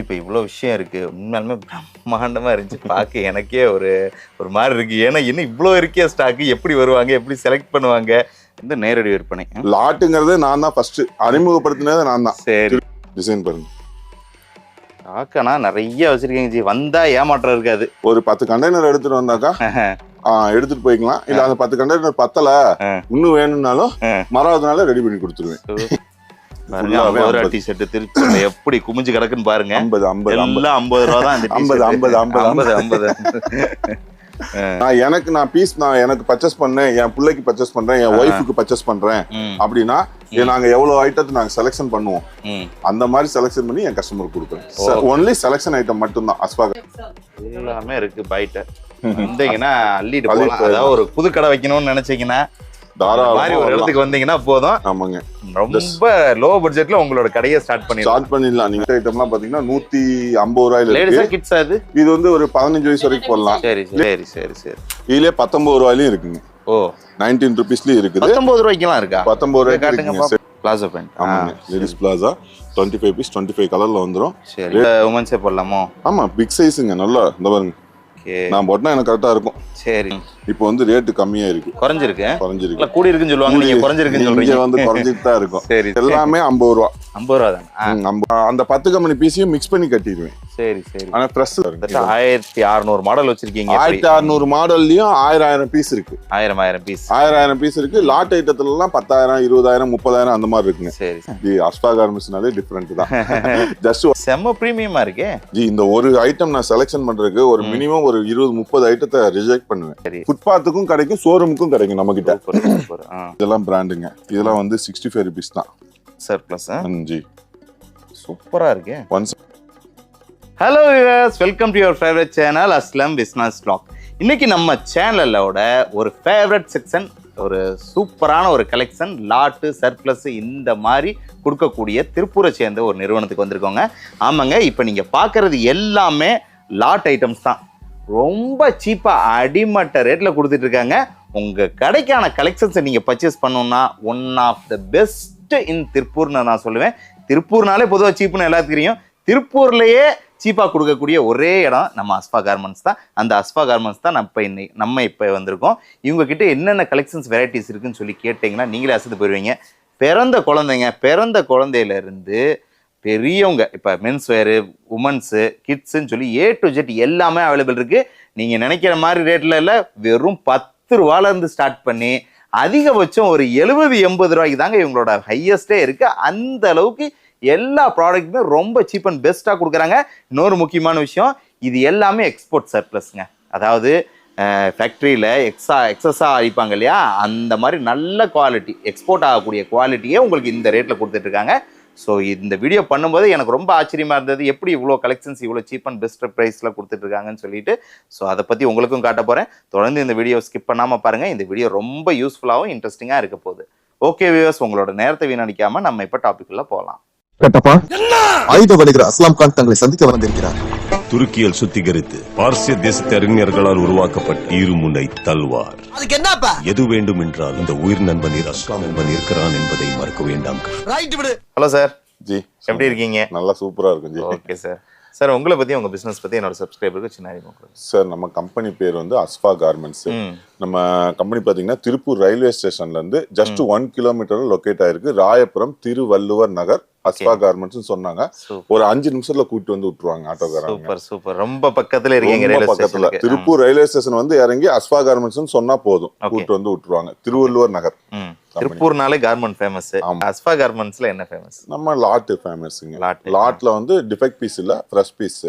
இப்போ இவ்வளோ விஷயம் இருக்குது, உண்மையாலுமே பிரம்மாண்டமாக இருந்துச்சு பார்க்க. எனக்கே ஒரு மாதிரி இருக்குது. ஏன்னா இன்னும் இவ்வளோ இருக்கே ஸ்டாக்கு, எப்படி வருவாங்க, எப்படி செலக்ட் பண்ணுவாங்க? இந்த நேரடி விற்பனை லாட்டுங்கிறது நான் தான் ஃபர்ஸ்ட் அறிமுகப்படுத்தினது நான் தான். சரி, டிசைன் பாருங்க. ஸ்டாக்கனா நிறைய வச்சிருக்கீங்க ஜி, வந்தா ஏமாற்றம் இருக்காது. ஒரு 10 கண்டெய்னர் எடுத்துட்டு வந்தாக்கா எடுத்துட்டு போய்க்கலாம். இல்ல அந்த 10 கண்டெய்னர் பத்தல இன்னும் வேணும்னாலும் மறாவது நாளே ரெடி பண்ணி கொடுத்துருவேன். டிஷர்ட் திருச்சி எப்படி குமிஞ்சு கிடக்குன்னு பாருங்க. 50 எல்லாம் 50 ரூபா தான். 50 நான் பீஸ் எனக்கு பர்ச்சேஸ் பண்ணேன், என் பிள்ளைக்கு பர்ச்சேஸ் பண்றேன், என் ஒய்ஃபுக்கு பர்ச்சேஸ் பண்றேன் அப்படின்னா நாங்க எவ்வளவு ஐட்டத்தை நாங்க செலக்ஷன் பண்ணுவோம், அந்த மாதிரி செலக்ஷன் பண்ணி என் கஸ்டமருக்கு கொடுக்குறேன். ஒன்லி செலக்ஷன் ஐட்டம் மட்டும் தான். அஸ்பாக் எல்லாமே இருக்கு. பைட்ட வந்தீங்கன்னா அள்ளிட்டு போகலாம். அதாவது ஒரு புது கடை வைக்கணும்னு நினைச்சீங்கன்னா மாதிரி ஒரு இடத்துக்கு வந்தீங்கன்னா போதும். ஆமாங்க, ரொம்ப லோ பட்ஜெட்ல உங்களோட கடையை ஸ்டார்ட் பண்ணிடலாம். நீங்க ஐட்டம்லாம் பாத்தீங்கன்னா 150 ரூபாயில இருக்கு. கிட்ஸ் அது இது வந்து ஒரு 15 வயசு வரைக்கும் போடலாம். சரி சரி சரி சரி. இதுலயே 19 ரூபாயிலும் இருக்குங்க. ஓ, 19 ருபீஸ்லயும் இருக்குது. 19 ரூபாய்க்குலாம் இருக்கா? 19 ரூபாய்க்கு இருக்குங்க. Palazzo pant. ஆமாங்க, லேடிஸ் பிளாசா 25 பீஸ் 25 கலர்ல வந்துரும். சரி, உமன்ஸே போடலாமோ? ஆமா, பிக் சைஸ்ங்க. நல்லா இந்த பாருங்க, நான் போட்டா எனக்கு கரெக்டா இருக்கும். சரி, இப்போ வந்து ரேட் கம்மியா இருக்கு, குறைஞ்சிருக்கு. கூடி இருக்குன்னு சொல்லுவாங்க, நீங்க குறைஞ்சிருக்குன்னு சொல்றீங்க. வந்து குறைஞ்சிட்டு தான் இருக்கும். சரி, எல்லாமே 50 ரூபா. 50 ரூபா தான். அந்த 10 கம்பெனி பீஸையும் மிக்ஸ் பண்ணி கட்டிடுவேன். சரி சரி. ஆனா ஃப்ரெஷ் 1600 மாடல் வச்சிருக்கீங்க. 1600 மாடல்லயும் 1000 பீஸ் இருக்கு. 1000 பீஸ் 1000 பீஸ் இருக்கு. லாட் ஐட்டத்துல எல்லாம் 10,000 20,000 30,000 அந்த மாதிரி இருக்குங்க. சரி, இது அஸ்பா கார்மெண்ட்ஸ்னாலே டிஃபரெண்ட் தான். ஜஸ்ட் செம்ம பிரீமியமா இருக்கு ஜி. இந்த ஒரு ஐட்டம் நான் செலக்ஷன் பண்றதுக்கு ஒரு மினிமம் ஒரு 20-30 ஐட்டத்தை ரிஜெக்ட் பண்ணுவேன். ஃபுட்பாத்துக்கும் கிடைக்கும், ஷோரூமுக்கும் கிடைக்கும் நம்ம கிட்ட. இதெல்லாம் பிராண்டுங்க. இதெல்லாம் வந்து 65 ருபீஸ் தான். சர்ப்ளஸ் ஜி, சூப்பரா இருக்கு. Hello viewers, welcome to your favourite channel Aslam business vlog. இன்னைக்கு நம்ம சேனலோட ஒரு ஃபேவரட் செக்ஷன், ஒரு சூப்பரான ஒரு கலெக்ஷன், லாட்டு சர்ப்ளஸ் இந்த மாதிரி கொடுக்கக்கூடிய திருப்பூரை சேர்ந்த ஒரு நிறுவனத்துக்கு வந்திருக்கோங்க. ஆமாங்க, இப்போ நீங்கள் பார்க்குறது எல்லாமே லாட் ஐட்டம்ஸ் தான். ரொம்ப சீப்பாக அடிமட்ட ரேட்டில் கொடுத்துட்டு இருக்காங்க. உங்கள் கடைக்கான கலெக்ஷன்ஸை நீங்கள் பர்ச்சேஸ் பண்ணணும்னா one of the best in திருப்பூர்னு நான் சொல்லுவேன். திருப்பூர்னாலே பொதுவாக சீப்புன்னு எல்லாத்துக்கும் தெரியும். திருப்பூர்லேயே சீப்பாக கொடுக்கக்கூடிய ஒரே இடம் நம்ம அஸ்பா கார்மெண்ட்ஸ் தான். அந்த அஸ்பா கார்மெண்ட்ஸ் தான் நம்ம இப்போ வந்திருக்கோம். இவங்ககிட்ட என்னென்ன கலெக்ஷன்ஸ் வெரைட்டிஸ் இருக்குன்னு சொல்லி கேட்டிங்கன்னா நீங்களே அசந்து போயிடுவீங்க. பிறந்த குழந்தையிலேருந்து பெரியவங்க, இப்போ மென்ஸ் வேரு, உமன்ஸு, கிட்ஸுன்னு சொல்லி A to Z எல்லாமே அவைலபிள் இருக்குது. நீங்கள் நினைக்கிற மாதிரி ரேட்டில் இல்லை, வெறும் 10 ரூபாலேருந்து ஸ்டார்ட் பண்ணி அதிகபட்சம் ஒரு 70-80 ரூபாய்க்கு தாங்க இவங்களோட ஹையஸ்டே இருக்குது. அந்த அளவுக்கு எல்லா ப்ராடக்ட்டுமே ரொம்ப சீப் அண்ட் பெஸ்ட்டாக கொடுக்குறாங்க. இன்னொரு முக்கியமான விஷயம், இது எல்லாமே எக்ஸ்போர்ட் சர்ப்ளஸ்ங்க. அதாவது ஃபேக்ட்ரியில் எக்ஸஸாக அழிப்பாங்க இல்லையா, அந்த மாதிரி நல்ல குவாலிட்டி, எக்ஸ்போர்ட் ஆகக்கூடிய குவாலிட்டியே உங்களுக்கு இந்த ரேட்டில் கொடுத்துட்ருக்காங்க. ஸோ இந்த வீடியோ பண்ணும்போது எனக்கு ரொம்ப ஆச்சரியமாக இருந்தது, எப்படி இவ்வளோ கலெக்ஷன்ஸ் இவ்வளோ சீப் அண்ட் பெஸ்ட் ப்ரைஸில் கொடுத்துட்ருக்காங்கன்னு சொல்லிட்டு. ஸோ அதை பற்றி உங்களுக்கும் காட்ட போகிறேன். தொடர்ந்து இந்த வீடியோ ஸ்கிப் பண்ணாமல் பாருங்கள். இந்த வீடியோ ரொம்ப யூஸ்ஃபுல்லாகவும் இன்ட்ரெஸ்டிங்காக இருக்க போகுது. ஓகே வியூவர்ஸ், உங்களோட நேரத்தை வீணடிக்காமல் நம்ம இப்போ டாபிக்குள்ளே போகலாம். கட்டப்பா, ஆயுத வணிகர் அஸ்லாம் கான் தங்களை சந்திக்க வந்திருக்கிறார். துருக்கியில் சுத்திகரித்து பார்சிய தேசத்து அறிஞர்களால் உருவாக்கப்பட்ட இருமுனை தல்வார். எது வேண்டும் என்றால் இந்த உயிர் நண்பன் அஸ்லாம் நண்பன் இருக்கிறான் என்பதை மறக்க வேண்டாம். ஹலோ சார், ஜி எப்படி இருக்கீங்க? நல்லா சூப்பரா இருக்கும் ஜி. Okay sir. சார், உங்களை பத்தி, உங்க பிசினஸ் பத்தி என்னோட சப்ஸ்கிரைபருக்கு சின்ன அறிமுகம் கொடுங்க சார். நம்ம கம்பெனி பேர் வந்து அஸ்பா கார்மெண்ட்ஸ். நம்ம கம்பெனி பாத்தீங்கன்னா திருப்பூர் ரயில்வே ஸ்டேஷன்ல இருந்து ஜஸ்ட் 1 கிலோமீட்டர் லொகேட் ஆயிருக்கு. ராயபுரம் திருவள்ளுவர் நகர் அஸ்பா கார்மெண்ட்ஸ் சொன்னாங்க. ஒரு 5 நிமிஷத்துல கூட்டிட்டு வந்து விட்டுருவாங்க ஆட்டோக்காரங்க. Super super. ரொம்ப பக்கத்துல இருக்கீங்க. பக்கத்துல திருப்பூர் ரயில்வே ஸ்டேஷன் வந்து இறங்கி அஸ்பா கார்மெண்ட்ஸ் சொன்னா போதும், கூட்டிட்டு வந்து விட்டுருவாங்க. திருவள்ளுவர் நகர். திருப்பூர்னாலே கார்மெண்ட் ஃபேமஸ். அஸ்பா கார்மெண்ட்ஸ்ல என்ன ஃபேமஸ்? நம்ம லாட் ஃபேமஸ்ங்க. லாட்ல வந்து டிஃபெக்ட் பீஸ் இல்ல, ஃப்ரெஷ் பீஸ்.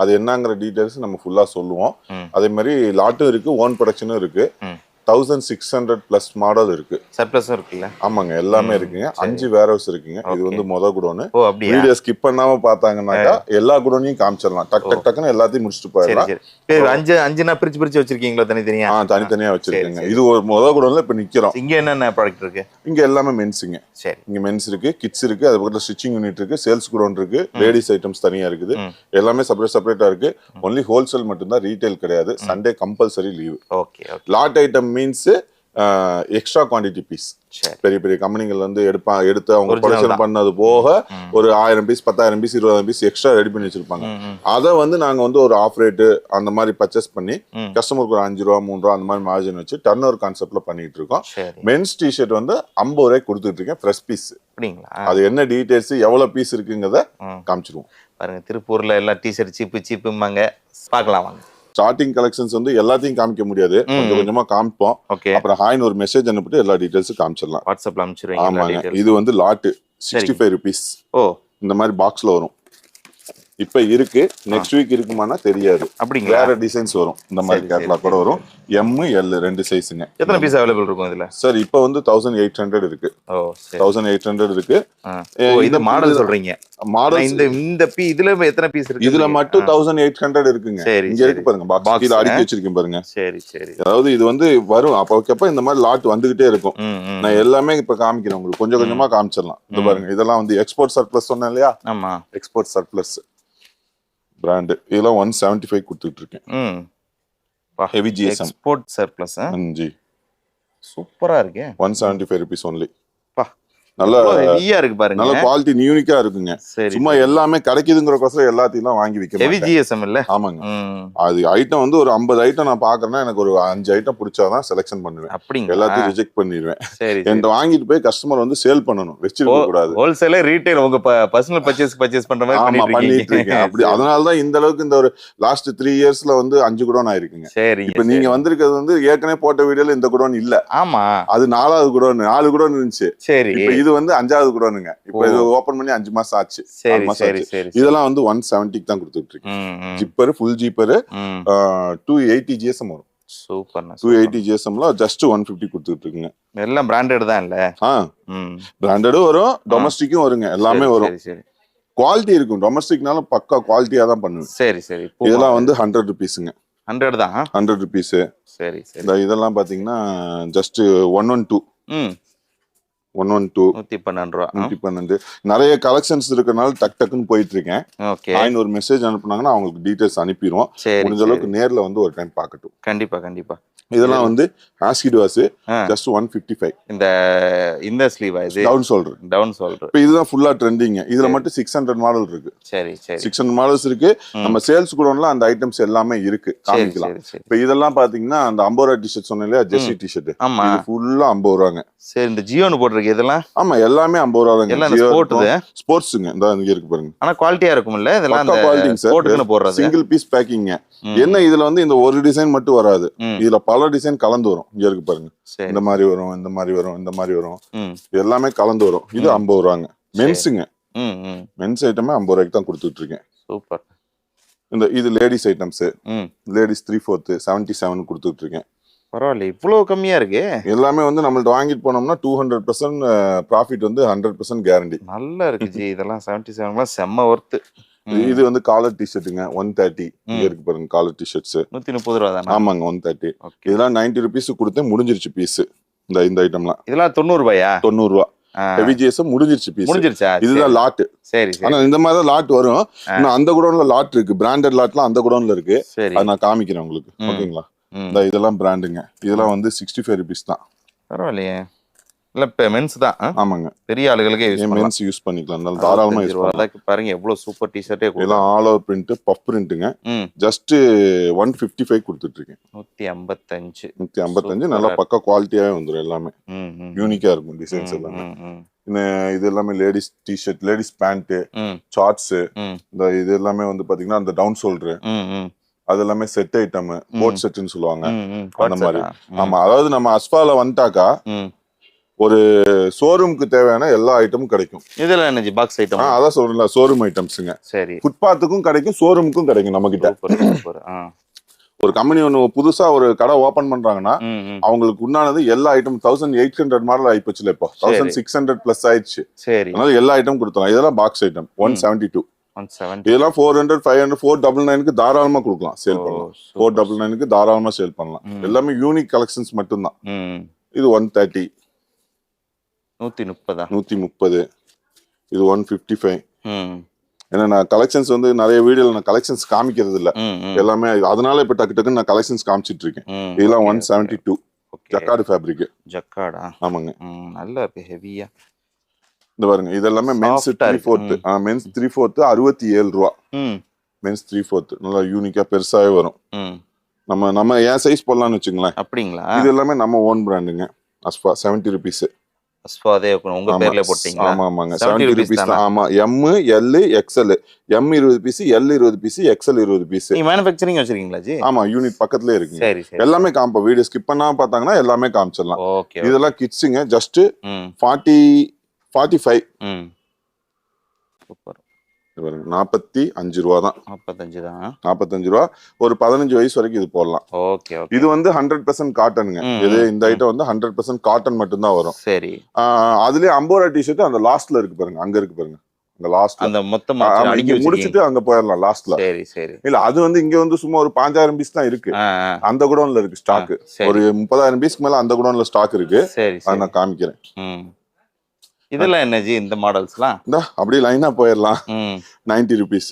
அது என்னங்கிற டீடைல்ஸ் நம்ம ஃபுல்லா சொல்லுவோம். அதே மாதிரி லாட்டும் இருக்கு, ஓன் ப்ரொடக்ஷனும் இருக்கு. 1600+ மாடல் இருக்கு. சர்ப்ளஸும் இருக்குல்ல? ஆமாங்க, எல்லாமே இருக்குங்க. 5 வேர் ஹவுஸ் இருக்குங்க. இது வந்து மொத குடோன். ஓ, அப்படியே வீடியோ ஸ்கிப் பண்ணாம பார்த்தாங்கன்னாக்கா எல்லா குடோனையும் காமிச்சிடலாம். டக்குன்னு எல்லாத்தையும் முடிச்சுட்டு போயிடலாம். 5 பிரிச்சு வச்சிருக்கீங்களா தனித்தனியா? தனித்தனியா வச்சிருக்கீங்க. இது ஒரு மொத குடோன்ல இப்ப நிக்கிறோம். இங்க என்னென்ன ப்ராடக்ட் இருக்கு? இங்க எல்லாமே மென்ஸுங்க. சரி, இங்க மென்ஸ் இருக்கு, கிட்ஸ் இருக்கு, அது பக்கத்துல ஸ்டிச்சிங் யூனிட் இருக்கு, சேல்ஸ் குடோன் இருக்கு, லேடிஸ் ஐட்டம்ஸ் தனியா இருக்குது. எல்லாமே செப்பரேட்டா இருக்கு. ஒன்லி ஹோல்சேல் மட்டும் தான், ரீட்டைல் கிடையாது. Sunday compulsory leave. Okay. Lot item means extra quantity piece. சரி. பெரிய பெரிய கம்பெனிகள் வந்து எடுத்து அவங்க Original ப்ரொடக்ஷன் தான். பண்ணது போக ஒரு 1000 piece 10,000 piece 20,000 piece extra ready பண்ணி வச்சிருப்பாங்க. அதை வந்து நாங்க வந்து ஒரு ஆஃப் ரேட்டு அந்த மாதிரி பர்ச்சேஸ் பண்ணி கஸ்டமருக்கு ஒரு 5 ரூபா 3 ரூபா அந்த மாதிரி மார்ஜின் வச்சு டர்ன் ஓவர் கான்செப்ட்ல பண்ணிட்டு இருக்கோம். சரி. மென்ஸ் டிஷர்ட் வந்து 50 ரூபாய்க்கு கொடுத்துட்டு இருக்கேன் ஃப்ரெஷ் பீஸ். அப்படிங்களா? அது என்ன டீடைல்ஸ் எவ்வளவு பீஸ் இருக்குங்கிறத காமிச்சிருவோம். பாருங்க, திருப்பூர்ல எல்லாம் டிஷர்ட் சீப்பும்பாங்க. பார்க்கலாம் வாங்க. ஸ்டார்டிங் கலெக்ஷன்ஸ் வந்து எல்லாத்தையும் காமிக்க முடியாது, கொஞ்சம் கொஞ்சமா காமிப்போம். ஓகே. அப்புறம் ஹாய்னு ஒரு மெசேஜ் அனுப்பிட்டு எல்லா டீடைல்ஸும் காமிச்சிடலாம். வாட்ஸ்அப்ல அனுப்பிச்சிருவீங்க. ஆமாங்க. இது வந்து லாட்டு 65 ருபீஸ். ஓ, இந்த மாதிரி பாக்ஸ்ல வரும். இப்ப இருக்கு, நெக்ஸ்ட் வீக் இருக்குமானா தெரியாது. அப்படிங்களா? வேற டிசைன்ஸ் வரும். இந்த மாதிரி கேட்லாக் கூட வரும். M L 2 சைஸ்ங்க. எத்தனை பீஸ் அவைலபிள் இருக்கும் இதுல? சார் இப்போ வந்து 1800 இருக்கு. ஓ, சரி. 1800 இருக்கு. ஓ, இது மாடல் சொல்றீங்க. மாடல் இந்த இதுல எத்தனை பீஸ் இருக்கு? இதுல மட்டும் 1800 இருக்குங்க. சரி, இங்க இருக்கு பாருங்க, பாக்ஸ் கீழ அடுக்கி வச்சிருக்கேன் பாருங்க. சரி சரி. அதாவது இது வந்து வரும் அப்பப்ப இந்த மாதிரி லாட் வந்துகிட்டே இருக்கும். நான் எல்லாமே இப்ப காமிக்கிறேன் உங்களுக்கு, கொஞ்சம் கொஞ்சமா காமிச்சிடலாம். இது பாருங்க, இதெல்லாம் வந்து எக்ஸ்போர்ட் சர்ப்ளஸ் சொன்னேன் இல்லையா? ஆமா, எக்ஸ்போர்ட் சர்ப்ளஸ் பிராண்ட். இதெல்லாம் 175 கொடுத்துட்டு இருக்கேன். Heavy GSM export surplus. G சூப்பரா இருக்கு. 175 ருபீஸ் ஒன்லி. பா, நல்ல ஹெவியா இருக்கு பாருங்க. நல்ல குவாலிட்டி யூனிக்கா இருக்குங்க. சரி. சும்மா எல்லாமே கிடைக்குதுங்கறக்கோசரம் எல்லாத்தையும் வாங்கி விக்க ஹெவி GSM இல்ல? ஆமாங்க. அது ஐட்டம் வந்து ஒரு 50 ஐட்டம் நான் பாக்குறேன்னா எனக்கு ஒரு 5 ஐட்டம் பிடிச்சாதான் செலக்ஷன் பண்ணுவேன். அப்படிங்க? எல்லாத்தையும் ரிஜெக்ட் பண்ணிடுவேன். சரி. என்கிட்ட வாங்கிட்டு போய் கஸ்டமர் வந்து சேல் பண்ணணும், வச்சிருக்க கூடாது. ஹோல்சேல் ரீட்டைல் உங்க பர்சனல் பர்ச்சேஸ் பண்ற மாதிரி பண்ணிட்டு இருக்கேன். அப்படி அதனாலதான் இந்த அளவுக்கு இந்த ஒரு லாஸ்ட் 3 இயர்ஸ்ல வந்து 5 குடோன் ஆயிருக்குங்க. சரி. இப்ப நீங்க வந்திருக்கிறது வந்து ஏற்கனவே போட்ட வீடியோல இந்த குடோன் இல்ல. ஆமா, அது 4வது குடோன், 4 குடோன் இருந்துச்சு. சரி. இப்ப இது வந்து 5வது குடோனுங்க. இப்ப இது ஓபன் பண்ணி 5 மாசம் ஆச்சு. சரி சரி சரி. இதெல்லாம் வந்து 170க்கு தான் கொடுத்துட்டு இருக்கேன். ஜிப்பர், ஃபுல் ஜிப்பர் 280 GSM வரும். சூப்பர். 280 GSMல ஜஸ்ட் 150 கொடுத்துட்டு இருக்குங்க. எல்லாம் பிராண்டட் தான் இல்ல? பிராண்டடும் வரும், டொமஸ்டிக்கும் வருங்க, எல்லாமே வரும். சரி சரி. குவாலிட்டி இருக்கும். டொமஸ்டிக்னால பக்கா குவாலிட்டியா தான் பண்ணுவேன். சரி சரி. இதெல்லாம் வந்து 100 ருபீஸ்ங்க. 100 தான். 100 ருபீஸ். சரி சரி. இதெல்லாம் பாத்தீங்கன்னா ஜஸ்ட் 112. 112 112 ரூபா. 112. நிறைய கலெக்ஷன்ஸ் இருக்கறனால டக்குன்னு போயிட்டு இருக்கேன். ஓகே. ஆயின் ஒரு மெசேஜ் அனுப்புனாங்கன்னா அவங்களுக்கு டீடைல்ஸ் அனுப்பிடுவோம். முடிஞ்ச அளவுக்கு நேர்ல வந்து ஒரு டைம் பார்க்கட்டும். கண்டிப்பா கண்டிப்பா. இதெல்லாம் வந்து ஆஸ்கிட் வாஸ் ஜஸ்ட் 155. இந்த ஸ்லீவா இது? Down shoulder. இப்போ இதுதான் ஃபுல்லா ட்ரெண்டிங். இதுல மட்டும் 600 மாடல் இருக்கு. சரி சரி. 600 மாடல்ஸ் இருக்கு. நம்ம சேல்ஸ் குடோன்ல அந்த ஐட்டம்ஸ் எல்லாமே இருக்கு, காமிக்கலாம். இப்போ இதெல்லாம் பாத்தீங்கன்னா அந்த 50 ரூபா டிஷர்ட் சொன்னேன் இல்லையா, ஜெர்சி டிஷர்ட், இது ஃபுல்லா 50 ரூபாங்க. சரி. இந்த ஜியோன்னு போட்டுருக்கு இதெல்லாம்? ஆமா, எல்லாமே 50 ரூபா தாங்க. எல்லாம் ஸ்போர்ட்ஸ்ங்க. இந்த இங்க இருக்கு பாருங்க. ஆனா குவாலிட்டியா இருக்கும்ல இதெல்லாம்? அந்த குவாலிட்டிங்க சார். போட்டுன்னு போடுறது சிங்கிள் பீஸ் பேக்கிங். என்ன இதுல வந்து இந்த ஒரு டிசைன் மட்டும் வராது, இதுல பல டிசைன் கலந்து வரும். இங்க இருக்கு பாருங்க, இந்த மாதிரி வரும், இந்த மாதிரி வரும், இந்த மாதிரி வரும், எல்லாமே கலந்து வரும். இது 50 ரூபாங்க. மென்ஸுங்க. மென்ஸ் ஐட்டமே 50 ரூபாய்க்கு தான் கொடுத்துட்டு இருக்கேன். சூப்பர். இது லேடிஸ் ஐட்டம்ஸ். லேடிஸ் 3/4 77 கொடுத்துட்டு இருக்கேன். பரவாயில்ல, இவ்வளவு கம்மியா இருக்கு. எல்லாமே வந்து நம்மள்ட்ட வாங்கிட்டு போனோம்னா 200% ப்ராஃபிட் வந்து 100% கேரண்டி. நல்லா இருக்கு ஜி. இதெல்லாம் 77 செம்ம ஒர்த்து. இது வந்து காலர் டிஷர்ட்டுங்க 130. இங்க இருக்கு பாருங்க காலர் டிஷர்ட்ஸ் 130 ரூபா தானா? ஆமாங்க 130. இதெல்லாம் 90 ருபீஸ் கொடுத்தேன், முடிஞ்சிருச்சு பீஸ். இந்த ஐட்டம்லாம் இதெல்லாம் 90 ரூபாயா? 90 ரூபா. ஹெவி GSM முடிஞ்சிருச்சு பீஸ். முடிஞ்சிருச்சா? இதுதான் லாட். சரி சரி. ஆனா இந்த மாதிரி தான் லாட் வரும். இன்னும் அந்த குடோன்ல லாட் இருக்கு, பிராண்டட் லாட்லாம் அந்த குடோன்ல இருக்கு. அது நான் காமிக்கிறேன் உங்களுக்கு. ஓகேங்களா? இதெல்லாம் பிராண்டுங்க. இதெல்லாம் வந்து 65 ருபீஸ் தான். பரவாயில்லையே. இல்ல மென்ஸ் தான். ஆமாங்க, பெரிய ஆளுகளுக்கே மென்ஸ் யூஸ் பண்ணிக்கலாம், தாராளமா யூஸ் பண்ணலாம். பாருங்க எவ்வளவு சூப்பர் டி-ஷர்ட்டே. இதெல்லாம் ஆல் ஓவர் பிரிண்ட், பஃப் பிரிண்ட்ங்க. ஜஸ்ட் 155 கொடுத்துட்டு இருக்கேன். 155 நல்லா பக்கா குவாலிட்டியாவே வந்துரும். எல்லாமே யூனிக்கா இருக்கும் டிசைன்ஸ் எல்லாமே. இது எல்லாமே ladies T-shirt, ladies pant, shorts. இது எல்லாமே வந்து பாத்தீங்கன்னா அந்த டவுன் ஷோல்டர், அது எல்லாமே செட் ஐட்டம், கோட் செட்னு சொல்லுவாங்க அந்த மாதிரி. ஆமா, அதாவது நம்ம அஸ்பால வந்துட்டாக்கா ஒரு ஷோரூமுக்கு தேவையான எல்லா ஐட்டமும் கிடைக்கும். இதெல்லாம் என்ன பாக்ஸ் ஐட்டம்? அதான் சொல்றேன், ஷோரூம் ஐட்டம்ஸ்ங்க. சரி. ஃபுட்பாத்துக்கும் கிடைக்கும், ஷோரூமுக்கும் கிடைக்கும் நம்ம கிட்ட. ஒரு கம்பெனி ஒன்று புதுசா ஒரு கடை ஓபன் பண்றாங்கன்னா அவங்களுக்கு உண்டானது எல்லா ஐட்டம் 1800 மாடல் ஆயிப்போச்சுல, இப்போ 1600 பிளஸ் ஆயிடுச்சு. சரி. அதனால எல்லா ஐட்டம் கொடுத்தலாம். இதெல்லாம் பாக்ஸ் ஐட்டம் 172. இதெல்லாம் 400, 500, 499க்கு தாராளமா கொடுக்கலாம், சேல் பண்ணலாம். 499க்கு தாராளமா சேல் பண்ணலாம். எல்லாமே யூனிக் கலெக்ஷன்ஸ் மட்டும்தான். இது 130. 130. இது 155. ஏன்னா நான் கலெக்ஷன்ஸ் வந்து நிறைய வீடியோல நான் கலெக்ஷன்ஸ் காமிக்கிறது இல்ல, எல்லாமே அதனால இப்ப டக்கு டக்குன்னு நான் கலெக்ஷன்ஸ் காமிச்சிட்டு இருக்கேன். இதெல்லாம் 172. ஓகே. Jacquard fabric. ஜக்கார்டா? ஆமாங்க. நல்லா இருக்கு ஹெவியா. இந்த பாருங்க இது எல்லாமே மென்ஸ் 3/4. மென்ஸ் 3/4 67 ரூபா. மென்ஸ் 3/4 நல்லா யூனிக்கா பெருசாவே வரும். நம்ம ஏன் சைஸ் போடலாம்னு வச்சுங்களேன். அப்படிங்களா? இது எல்லாமே நம்ம ஓன் பிராண்டுங்க. அஸ்பா 70 rupees. அஸ்பாதே உங்க பேர்ல போட்டீங்களா? ஆமா ஆமாங்க 70 rupees தான். ஆமா M L XL. M 20 piece, L 20 piece, XL 20 piece. நீங்க மேனுஃபேக்சரிங் வச்சிருக்கீங்களா ஜி? ஆமா யூனிட் பக்கத்துலயே இருக்கு. சரி சரி. எல்லாமே காம்ப வீடியோ ஸ்கிப் பண்ணாம பார்த்தாங்கன்னா எல்லாமே காமிச்சிடலாம். ஓகே. இதெல்லாம் கிட்ஸுங்க ஜஸ்ட் 45. சூப்பர். 45 ரூபா தான். 45 தான். 45 ரூபா. ஒரு 15 வயசு வரைக்கும் இது போடலாம். Okay okay. இது வந்து 100% காட்டனுங்க. இது இந்த ஐட்டம் வந்து 100% காட்டன் மட்டும் தான் வரும். சரி. அதுலயே அம்போரா டிஷர்ட் அந்த லாஸ்ட்ல இருக்கு பாருங்க. அங்க இருக்கு பாருங்க. அந்த லாஸ்ட் அந்த மொத்தமா அடிக்கி முடிச்சிட்டு அங்க போயிடலாம் லாஸ்ட்ல. சரி சரி. இல்ல அது வந்து இங்க வந்து சும்மா ஒரு 5000 பீஸ் தான் இருக்கு. அந்த குடோன்ல இருக்கு ஸ்டாக். ஒரு 30000 பீஸ்க்கு மேல அந்த குடோன்ல ஸ்டாக் இருக்கு. சரி சரி. நான் காமிக்கிறேன். இதெல்லாம் என்ன ஜி இந்த மாடல்ஸ்லாம்? இந்த அப்படியே லைனா போயிடலாம். 90 rupees.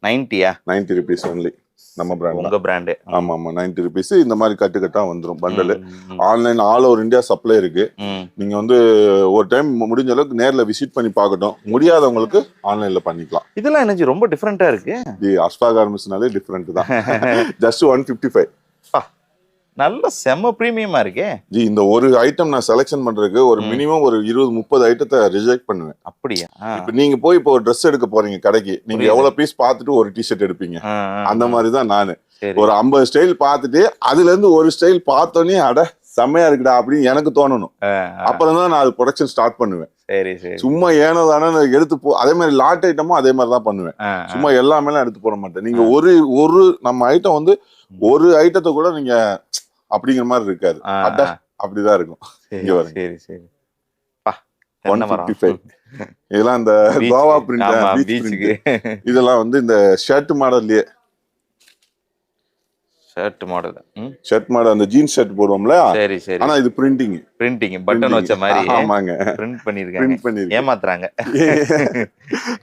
90யா? 90 rupees only. நம்ம பிராண்ட். உங்க பிராண்ட். ஆமா ஆமா 90 rupees. இந்த மாதிரி கட்டா வந்துரும் bundle. Online all over India supply இருக்கு. நீங்க வந்து ஒரு டைம் முடிஞ்ச அளவுக்கு நேர்ல விசிட் பண்ணி பார்க்கட்டும். முடியாதவங்களுக்கு ஆன்லைன்ல பண்ணிக்கலாம். இதெல்லாம் என்ன ஜி ரொம்ப டிஃபரெண்டா இருக்கு? இது அஸ்பா கார்மெண்ட்ஸ்னாலே டிஃபரெண்ட் தான். ஜஸ்ட் 155. நல்ல செம்ம பிரீமியமா இருக்கே ஜி. இந்த ஒரு ஐட்டம் நான் செலக்ஷன் பண்றதுக்கு ஒரு மினிமம் ஒரு 20-30 ஐட்டத்தை ரிஜெக்ட் பண்ணுவேன். அப்படியா? இப்ப நீங்க போய் இப்போ ஒரு ட்ரெஸ் எடுக்க போறீங்க கடைக்கு, நீங்க எவ்வளவு பீஸ் பார்த்துட்டு ஒரு டிஷர்ட் எடுப்பீங்க. அந்த மாதிரிதான் நானு ஒரு 50 ஸ்டைல் பார்த்துட்டு அதுல இருந்து ஒரு ஸ்டைல் பார்த்தோன்னே அட செம்மையா இருக்குடா அப்படின்னு எனக்கு தோணணும். அப்புறம் தான் நான் அது ப்ரொடக்ஷன் ஸ்டார்ட் பண்ணுவேன். சரி சரி. சும்மா ஏனோ தானே எடுத்து அதே மாதிரி லாட் ஐட்டமும் அதே மாதிரி தான் பண்ணுவேன். சும்மா எல்லாமே எடுத்து போட மாட்டேன். நீங்க ஒரு நம்ம ஐட்டம் வந்து ஒரு ஐட்டத்தை கூட நீங்க அப்படிங்கிற மாதிரி இருக்காது. அப்படிதான் இருக்கும். இங்க வரும். சரி சரி. 155. இதெல்லாம் இந்த கோவா பிரிண்ட். இதெல்லாம் வந்து இந்த ஷர்ட் மாடல்லயே ஷர்ட் மாடல். ஷர்ட் மாடல் அந்த ஜீன்ஸ் ஷர்ட் போடுவோம்ல. சரி சரி. ஆனா இது பிரிண்டிங் பட்டன் வச்ச மாதிரி. ஆமாங்க. பிரிண்ட் பண்ணிருக்காங்க. ஏமாத்துறாங்க.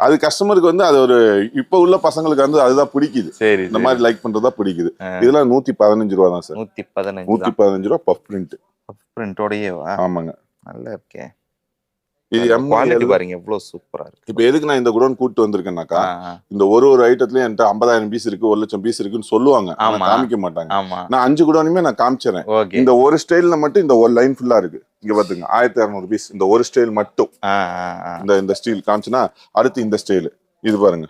அது கஸ்டமருக்கு வந்து அது ஒரு இப்ப உள்ள பசங்களுக்கு வந்து அதுதான் பிடிக்குது. சரி. இந்த மாதிரி லைக் பண்றதா பிடிக்குது. இதெல்லாம் 115 ரூபா தான் சார். 115 ரூபா பஃப் பிரிண்ட். பஃப் பிரிண்டோடயேவா? ஆமாங்க. நல்லா இருக்கே. இது குவாலிட்டி பாருங்க எவ்வளவு சூப்பரா இருக்கு. இப்ப எதுக்கு நான் இந்த குடோன் கூட்டு வந்திருக்கேன்னாக்கா இந்த ஒரு ஐட்டத்துலயும் என்கிட்ட 50000 பீஸ் இருக்கு 1,00,000 பீஸ் இருக்குன்னு சொல்லுவாங்க. காமிக்க மாட்டாங்க. நான் 5 குடோனுமே நான் காமிச்சிடறேன். இந்த ஒரு ஸ்டைல்ல மட்டும் இந்த ஒரு லைன் ஃபுல்லா இருக்கு. இங்க பாத்துங்க 1200 பீஸ் இந்த ஒரு ஸ்டைல் மட்டும். இந்த ஸ்டைல் காமிச்சுனா அடுத்து இந்த ஸ்டைல் இது பாருங்க.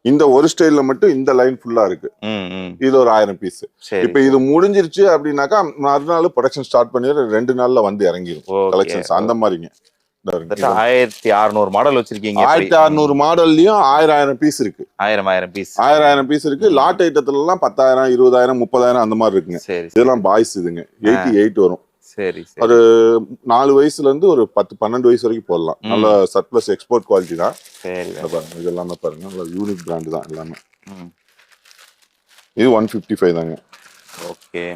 இந்த ஒரு ஸ்டைல்ல மட்டும் இந்த லைன் ஃபுல்லா இருக்கு. இது ஒரு 1000 பீஸ். இப்ப இது முடிஞ்சிருச்சு அப்படின்னாக்கா மறுநாள் ப்ரொடக்ஷன் ஸ்டார்ட் பண்ணி 2 நாள்ல வந்து இறங்கிடும் கலெக்ஷன்ஸ். அந்த மாதிரிங்க. 1600 மாடல் வச்சிருக்கீங்க. 1600 மாடல்லயும் 1000 பீஸ் இருக்கு. 1000 பீஸ் இருக்கு. லாட் ஐட்டத்துல எல்லாம் 10,000 20,000 30,000 அந்த மாதிரி இருக்குங்க. இதெல்லாம் பாய்ஸ் இதுங்க. 88 வரும். சரி. ஒரு 4 வயசுல இருந்து ஒரு 10-12 வயசு வரைக்கும் போடலாம். நல்ல சர்ப்ளஸ் எக்ஸ்போர்ட் குவாலிட்டி தான். சரி பாருங்க. இது எல்லாமே பாருங்க நல்ல யூனிக் பிராண்ட் தான் எல்லாமே. இது 155 தாங்க. ஓகே.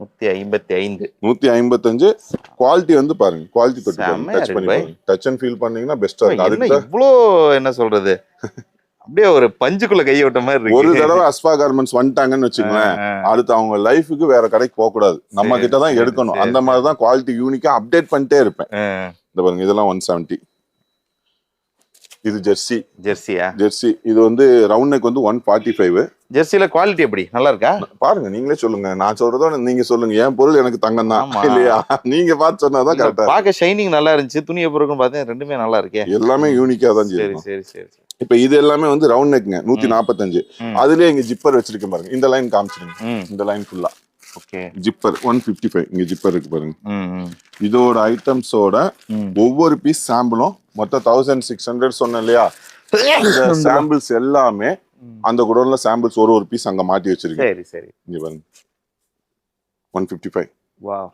155. 155. குவாலிட்டி வந்து பாருங்க. குவாலிட்டி டச் பண்ணி பாருங்க. டச் அண்ட் ஃபீல் பண்ணீங்கன்னா பெஸ்டா இருக்கும். அதுக்கு இவ்ளோ என்ன சொல்றது? அப்படியே ஒரு பஞ்சுக்குள்ள கைய விட்ட மாதிரி இருக்கு. ஒரு தடவை அஸ்பா கார்மெண்ட்ஸ் வந்துட்டாங்கன்னு வச்சுக்கோங்களேன், அடுத்து அவங்க லைஃபுக்கு வேற கடைக்கு போக கூடாது. நம்ம கிட்ட தான் எடுக்கணும். அந்த மாதிரி தான் குவாலிட்டி யூனிக்கா அப்டேட் பண்ணிட்டே இருப்பேன். இந்த பாருங்க இதெல்லாம் 170. இது ஜெர்சி. இது வந்து ரவுண்ட் நெக் வந்து 145. ஜெர்சில குவாலிட்டி எப்படி நல்லா இருக்கா பாருங்க. நீங்களே சொல்லுங்க. நான் சொல்றதோட நீங்க சொல்லுங்க. என் பொருள் எனக்கு தங்கம் தான் இல்லையா? நீங்க பார்த்து சொன்னாதான் கரெக்டா. பாக்க ஷைனிங் நல்லா இருந்துச்சு. துணியை பொருட்கள் பார்த்தேன் ரெண்டுமே நல்லா இருக்கே. எல்லாமே யூனிக்கா தான். சரி. இப்ப இது எல்லாமே வந்து ரவுண்ட் நெக்ங்க 145. அதுலயே இங்க ஜிப்பர் வச்சிருக்கேன் பாருங்க. இந்த லைன் காமிச்சிருங்க. இந்த லைன் ஃபுல்லா ஓகே. ஜிப்பர் 155. இங்க ஜிப்பர் இருக்கு பாருங்க. இதோட ஐட்டம்ஸோட ஒவ்வொரு பீஸ் சாம்பிளும் மொத்தம் 1600 சொன்னேன் இல்லையா? இந்த சாம்பிள்ஸ் எல்லாமே அந்த குடோன்ல சாம்பிள்ஸ் ஒரு பீஸ் அங்க மாட்டி வச்சிருக்கேன். சரி. இங்க பாருங்க 155. வாவ்.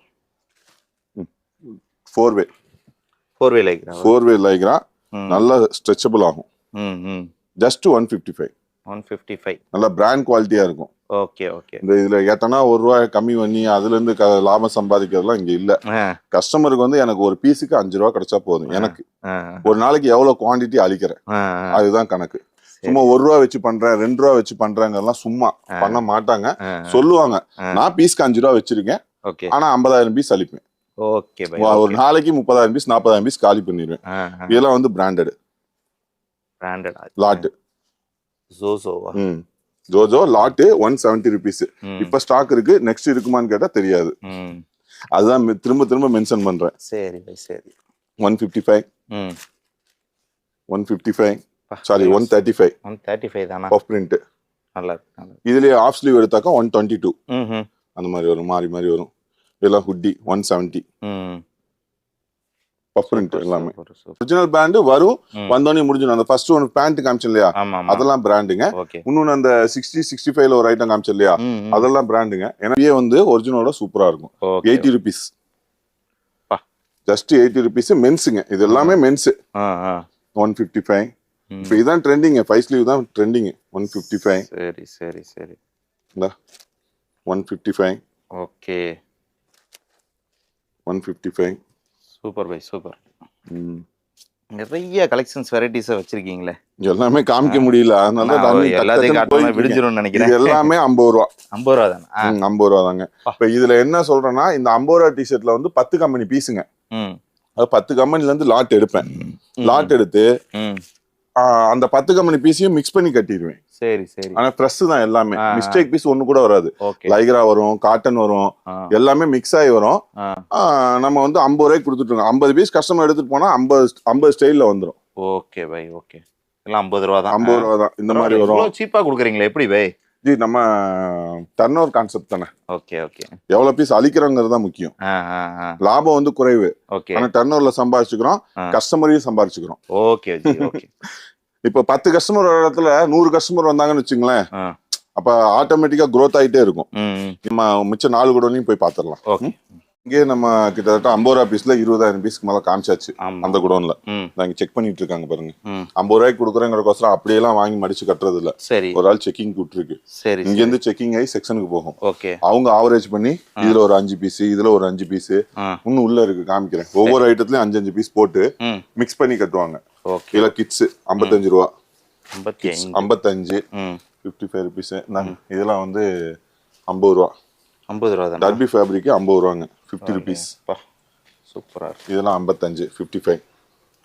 4 வே லைக்ரா. நல்லா ஸ்ட்ரெச்சபிள் ஆகும். ஜஸ்ட் 155. நல்ல பிராண்ட் குவாலிட்டியா இருக்கும். ஓகே. இந்த இதுல எட்டனா ₹1 கம்மி பண்ணி அதுல இருந்து லாபம் சம்பாதிக்கிறதுலாம் இங்க இல்ல. கஸ்டமருக்கு வந்து எனக்கு ஒரு பீஸுக்கு ₹5 கிடைச்சா போதும். எனக்கு ஒரு நாளைக்கு எவ்வளவு குவாண்டிட்டி அளிக்கிறேன் அதுதான் கணக்கு. சும்மா 1 ரூபா வச்சு பண்றேன் 2 ரூபா வச்சு பண்றாங்கலாம் சும்மா பண்ண மாட்டாங்க. சொல்லுவாங்க நான் பீஸ்க்கு 5 ரூபா வச்சிருக்கேன், ஓகே ஆனா 50,000 பீஸ் அளிப்பேன். Okay bye. ஒரு நாளைக்கு 30,000 பீஸ் 40,000 பீஸ் காலி பண்ணிடுவேன். இதெல்லாம் வந்து பிராண்டட் லாட். ஜோசோவா? Jojo lot 170 rupees. இப்ப ஸ்டாக் இருக்கு, நெக்ஸ்ட் இருக்குமான்னு கேட்டா தெரியாது. அதுதான் திரும்ப திரும்ப மென்ஷன் பண்றேன். சரி பை சரி. 155 155 சாரி 135 135 தானா? Half print. நல்லா இருக்கு. இதுலயே ஆஃப் ஸ்லீவ் எடுத்தாக்கா 122 அந்த மாதிரி வரும், மாறி வரும். இதெல்லாம் ஹுட்டி 170 பஃப் பிரிண்ட் எல்லாமே ஒரிஜினல் பிராண்ட் வரும். வந்தோடனே முடிஞ்சிடும். அந்த ஃபர்ஸ்ட் ஒன் பேண்ட் காமிச்சேன் இல்லையா, அதெல்லாம் பிராண்டுங்க. இன்னொன்னு அந்த 60-65 ஒரு ஐட்டம் காமிச்சேன் இல்லையா, அதெல்லாம் பிராண்டுங்க. எனவே வந்து ஒரிஜினலோட சூப்பரா இருக்கும். 80 rupees, ஜஸ்ட் 80 rupees. மென்ஸுங்க, இது எல்லாமே மென்ஸ். 155. இப்போ இதான் ட்ரெண்டிங், 5 ஸ்லீவ் தான் ட்ரெண்டிங். 155. சரி சரி சரி. 155. ஓகே 155. Super bye super. நிறைய கலெக்ஷன்ஸ் வெரைட்டிஸ் வச்சிருக்கீங்களே. எல்லாமே காமிக்க முடியல, அதனால எல்லாத்தையும் காட்டணும் விடிஞ்சிரும் நினைக்கிறேன். இது எல்லாமே 50 ரூபா. 50 ரூபா தானே? 50 ரூபா தாங்க. இப்ப இதுல என்ன சொல்றேன்னா, இந்த 50 ரூபா டிஷர்ட்ல வந்து 10 கம்பெனி பீஸுங்க. அது 10 கம்பெனில இருந்து லாட் எடுப்பேன். லாட் எடுத்து அந்த 10 கம்பெனி பீஸையும் மிக்ஸ் பண்ணி கட்டிடுவேன். சரி சரி. ஆனா ஃப்ரெஷ் தான் எல்லாமே, மிஸ்டேக் பீஸ் ஒண்ணு கூட வராது. லைக்ரா வரும், காட்டன் வரும், எல்லாமே மிக்ஸ் ஆகி வரும். நம்ம வந்து 50 ரூபாய்க்கு கொடுத்துட்டு 50 பீஸ் கஸ்டமர் எடுத்துட்டு போனா 50 ஸ்டைல்ல வந்துடும். Okay bye okay. எல்லாம் 50 ரூபா தான். 50 ரூபா தான். இந்த மாதிரி வரும். சீப்பா கொடுக்குறீங்களா எப்படி பை? ஜி நம்ம டர்ன் ஓவர் கான்செப்ட் தானே. Okay okay. எவ்வளவு பீஸ் அழிக்கிறோங்கிறது தான் முக்கியம். லாபம் வந்து குறைவு, ஆனா டர்ன் ஓவர்ல சம்பாதிச்சுக்கிறோம், கஸ்டமரையும் சம்பாதிச்சுக்கிறோம். Okay okay. இப்ப 10 கஸ்டமர் ஒரு இடத்துல 100 கஸ்டமர் வந்தாங்கன்னு வச்சுங்களேன், அப்ப ஆட்டோமேட்டிக்கா growth ஆயிட்டே இருக்கும். நம்ம மிச்சம் 4 குடோனையும் போய் பாத்துடலாம். இங்கே நம்ம கிட்டத்தட்ட 50 ரூபா பீஸ்ல 20,000 பீஸ்க்கு மேல காமிச்சாச்சு அந்த குடோன்ல. நாங்க செக் பண்ணிட்டு இருக்காங்க பாருங்க. 50 ரூபாய்க்கு கொடுக்குறேங்கிறக்கோசரம் அப்படியெல்லாம் வாங்கி மடிச்சு கட்டுறது இல்ல. ஒரு ஆள் செக்கிங் கூட்டிருக்கு. இங்க இருந்து செக்கிங் ஆகி செக்ஷனுக்கு போகும். அவங்க ஆவரேஜ் பண்ணி இதுல ஒரு 5 பீஸ், இதுல ஒரு 5 பீஸ், இன்னும் உள்ள இருக்கு காமிக்கிறேன். ஒவ்வொரு ஐட்டத்துலயும் 5 பீஸ் போட்டு மிக்ஸ் பண்ணி கட்டுவாங்க. இதுல கிட்ஸ் 55 ரூபா, 55 55 rupees. இதெல்லாம் வந்து 50 ரூபா. 50 ரூபா தான். டர்பி ஃபேப்ரிக் 50 ரூபாங்க, 50 rupees. சூப்பரா இருக்கு. இதெல்லாம் 55 55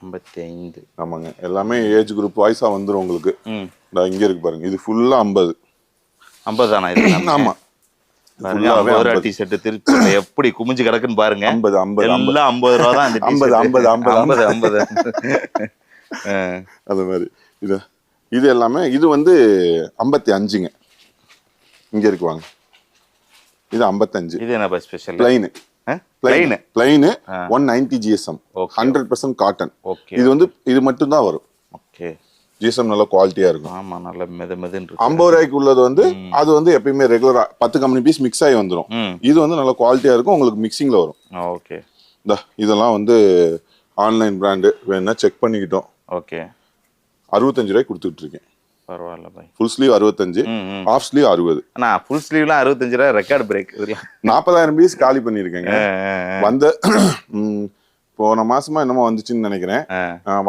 55. ஆமாங்க, எல்லாமே ஏஜ் குரூப் வாய்ஸா வந்துரும் உங்களுக்கு. இங்க இருக்கு பாருங்க, இது ஃபுல்லா 50 தானா இது? ஆமா பாருங்க, 50 ரூபா டி-ஷர்ட் திருப்பி எப்படி குமிஞ்சு கிடக்குன்னு பாருங்க. 50 எல்லாம் 50 ரூபா தான். இந்த 50 அது மாதிரி இது எல்லாமே. இது வந்து 55ங்க. இங்க இருக்கு வாங்க, இது 55. இது என்ன ஸ்பெஷல்? Plain 190 GSM, 100% cotton. இது வந்து இது மட்டும் தான் வரும். ஓகே. GSM நல்ல குவாலிட்டியா இருக்கும். ஆமா, நல்ல மெதுமெதுன்னு இருக்கு. 50 ரூபாய்க்கு உள்ளது வந்து அது வந்து எப்பயுமே ரெகுலரா 10 கம்பெனி பீஸ் மிக்ஸ் ஆகி வந்துடும். இது வந்து நல்ல குவாலிட்டியா இருக்கும், உங்களுக்கு மிக்சிங்ல வரும். ஓகே. இதெல்லாம் வந்து ஆன்லைன் பிராண்டு, வேணா செக் பண்ணிக்கிட்டோம். ஓகே. 65 ரூபாய்க்கு கொடுத்துட்டு இருக்கேன். பரவாயில்ல bye. Full sleeve 65, half sleeve 60. அண்ணா ஃபுல் ஸ்லீவ்லாம் 65 ரூபாய் ரெக்கார்ட் பிரேக். 40,000 பீஸ் காலி பண்ணிருக்கேங்க. வந்து போன மாசமா என்னமோ வந்துச்சுன்னு நினைக்கிறேன்.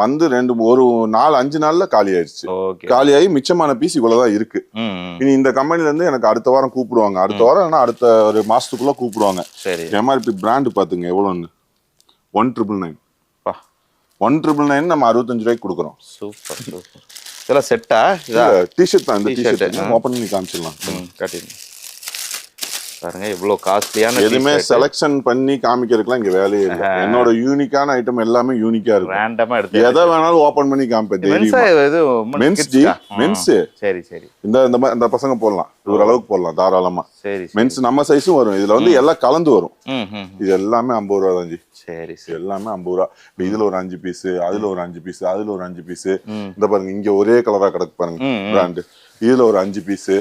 வந்து ஒரு 4-5 நாள்ல காலி ஆயிடுச்சு. காலியாகி மிச்சமான பீஸ் இவ்வளவுதான் இருக்கு. இனி இந்த கம்பெனில இருந்து எனக்கு அடுத்த வாரம் கூப்பிடுவாங்க. அடுத்த வாரம் இல்லைன்னா அடுத்த ஒரு மாசத்துக்குள்ள கூப்பிடுவாங்க. MRP பிராண்ட் பாத்துங்க எவ்வளவுன்னு. 1,999. 1,999 நம்ம 65 ரூபாய்க்கு கொடுக்குறோம். Super super. இதெல்லாம் செட்டா? டிஷர்ட் தான். இந்த டிஷர்ட் ஓபன் பண்ணி காமிச்சிடலாம். காட்டிடுங்க பாருங்க, இவ்வளவு காஸ்ட்லியான. எதுவுமே செலக்ஷன் பண்ணி காமிக்கிறதுக்குலாம் இங்க வேலையே இல்லை. என்னோட யூனிக்கான ஐட்டம் எல்லாமே யூனிக்கா இருக்கு. ரேண்டமா எடுத்து எதை வேணாலும் ஓபன் பண்ணி காமிப்பேன். மென்ஸ் சரி சரி. இந்த பசங்க போடலாம், ஒரு அளவுக்கு போடலாம் தாராளமா. சரி. மென்ஸ் நம்ம சைஸும் வரும். இதுல வந்து எல்லாம் கலந்து வரும். இது எல்லாமே 50 ரூபா தான் ஜி. சரி. எல்லாமே 50 ரூபா. இதுல ஒரு 5 பீஸ், அதுல ஒரு 5 பீஸ், அதுல ஒரு 5 பீஸ். இந்த பாருங்க, இங்க ஒரே கலரா கிடக்கு பாருங்க பிராண்ட். இதுல ஒரு 5 பீஸ்,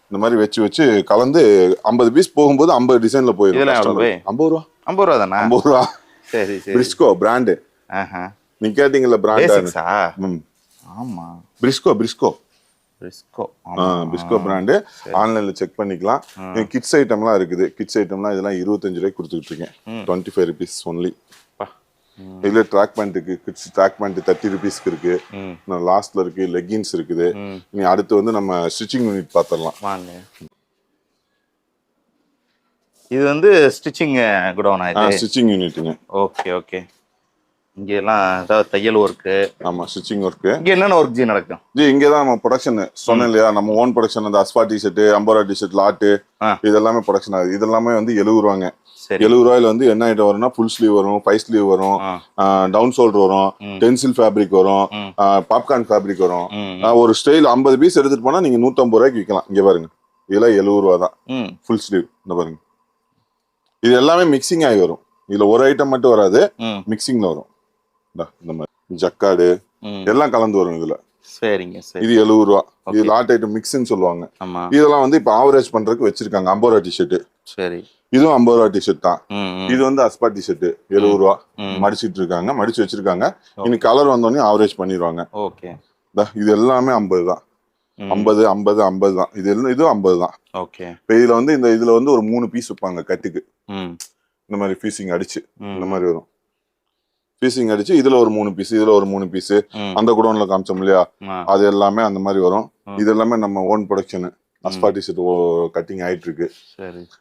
இந்த மாதிரி வச்சு கலந்து 50 பீஸ் போகும்போது 50 டிசைன்ல போயிடும். 50 ரூபா. 50 ரூபா தானே? 50 ரூபா. சரி சரி. Brisco brand. நீ கேட்டீங்கல்ல பிராண்ட். ஆமா, பிரிஸ்கோ பிராண்ட். ஆன்லைன்ல செக் பண்ணிக்கலாம். கிட்ஸ் ஐட்டம்லாம் இருக்குது. கிட்ஸ் ஐட்டம்லாம் இதெல்லாம் 25 ரூபாய்க்கு கொடுத்துட்டு இருக்கேன். 25 rupees ஒன்லி. இதுல ட்ராக் பேண்ட் இருக்கு, கிட்ஸ் ட்ராக் பேண்ட் 30 ருபீஸ்க்கு இருக்கு. லாஸ்ட்ல இருக்கு, லெகின்ஸ் இருக்குது. நீ அடுத்து வந்து நம்ம ஸ்டிச்சிங் யூனிட் பாத்திரலாம் வாங்க. இது வந்து ஸ்டிச்சிங் குடோனா இது? ஸ்டிச்சிங் யூனிட்டுங்க. Okay okay. இங்க எல்லாம் ஏதாவது தையல் ஒர்க்கு? ஆமா, ஸ்டிச்சிங் ஒர்க்கு. இங்க என்னென்ன ஒர்க் ஜி நடக்கும்? ஜி இங்கே தான் நம்ம ப்ரொடக்ஷன் சொன்னேன் இல்லையா, நம்ம ஓன் ப்ரொடக்ஷன். அந்த அஸ்பா டிஷர்ட், அம்போரா டிஷர்ட், லாட்டு, இது எல்லாமே ப்ரொடக்ஷன் ஆகுது. இது எல்லாமே வந்து 70 ரூபாங்க. 70 ரூபாயில வந்து என்ன ஐட்டம் வரும்னா, ஃபுல் ஸ்லீவ் வரும், 5 ஸ்லீவ் வரும், டவுன் ஷோல்டர் வரும், டென்சில் ஃபேப்ரிக் வரும், பாப்கார்ன் ஃபேப்ரிக் வரும். ஒரு ஸ்டைல் 50 பீஸ் எடுத்துட்டு போனா நீங்க 150 ரூபாய்க்கு விற்கலாம். இங்க பாருங்க, இதெல்லாம் 70 ரூபா தான் ஃபுல் ஸ்லீவ். இந்த பாருங்க, இது எல்லாமே மிக்சிங் ஆகி வரும். இதுல ஒரு ஐட்டம் மட்டும் வராது, மிக்சிங்ல வரும். இந்த மாதிரி ஜக்காடு எல்லாம் கலந்து வரும் இதுல. சரிங்க சரி. இது 70 ரூபா. இது லாட் ஐட்டம் மிக்ஸ்ன்னு சொல்லுவாங்க. இதெல்லாம் வந்து இப்ப ஆவரேஜ் பண்றதுக்கு வச்சிருக்காங்க. அம்போரா டிஷர்ட், சரி, இதுவும் 50 ரூபா டிஷர்ட் தான். இது வந்து அஸ்பா டிஷர்ட் 70 ரூபா. மடிச்சிட்டு இருக்காங்க, மடிச்சு வச்சிருக்காங்க. இன்னைக்கு கலர் வந்தோடனே ஆவரேஜ் பண்ணிடுவாங்க. ஓகே. இது எல்லாமே 50 தான். 50 50 50 தான். இதுவும் 50 தான். ஓகே. இப்ப இதுல வந்து இதுல வந்து ஒரு 3 பீஸ் வைப்பாங்க கட்டுக்கு. இந்த மாதிரி ஃபீசிங் அடிச்சு இந்த மாதிரி வரும். பீசிங் அடிச்சு இதுல ஒரு 3 பீஸ், இதுல ஒரு 3 பீஸ். அந்த குடோன்ல காமிச்சோம் இல்லையா, அது எல்லாமே அந்த மாதிரி வரும். இது எல்லாமே நம்ம ஓன் ப்ரொடக்ஷன். அஸ்பா டிஷர்ட் கட்டிங் ஆயிட்டு இருக்கு.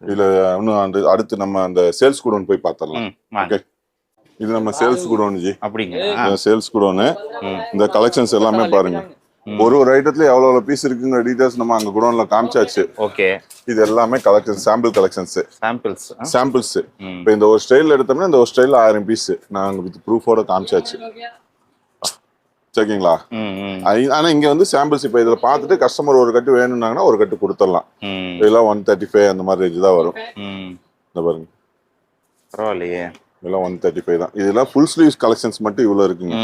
இதுல இன்னும் அடுத்து நம்ம அந்த சேல்ஸ் குடோன் போய் பாத்திரலாம். ஓகே, இது நம்ம சேல்ஸ் குடோன் ஜி. அப்படிங்க, சேல்ஸ் குடோனு. இந்த கலெக்ஷன்ஸ் எல்லாமே பாருங்க. ஒரு ஐட்டத்துல எவ்வளவு பீஸ் இருக்குங்கிற டீடைல்ஸ் நம்ம அங்க குடோன்ல காமிச்சாச்சு. ஓகே. இது எல்லாமே கலெக்ஷன், சாம்பிள் கலெக்ஷன்ஸ், சாம்பிள்ஸ். இப்போ இந்த ஒரு ஸ்டைல் எடுத்தோம்னா இந்த ஒரு ஸ்டைல்ல 1000 பீஸ் நாங்க வித் ப்ரூஃபோட காமிச்சாச்சு. சரிங்களா? ஆனா இங்க வந்து சாம்பிள்ஸ். இப்ப இதுல பாத்துட்டு கஸ்டமர் ஒரு கட்டு வேணும்னாங்கன்னா ஒரு கட்டு கொடுத்துடலாம். இதெல்லாம் 135 அந்த மாதிரி ரேஞ்ச் தான் வரும். இந்த பாருங்க, பரவாயில்லையே, இதெல்லாம் 135 தான். இதெல்லாம் ஃபுல் ஸ்லீவ் கலெக்ஷன்ஸ் மட்டும் இவ்வளவு இருக்குங்க.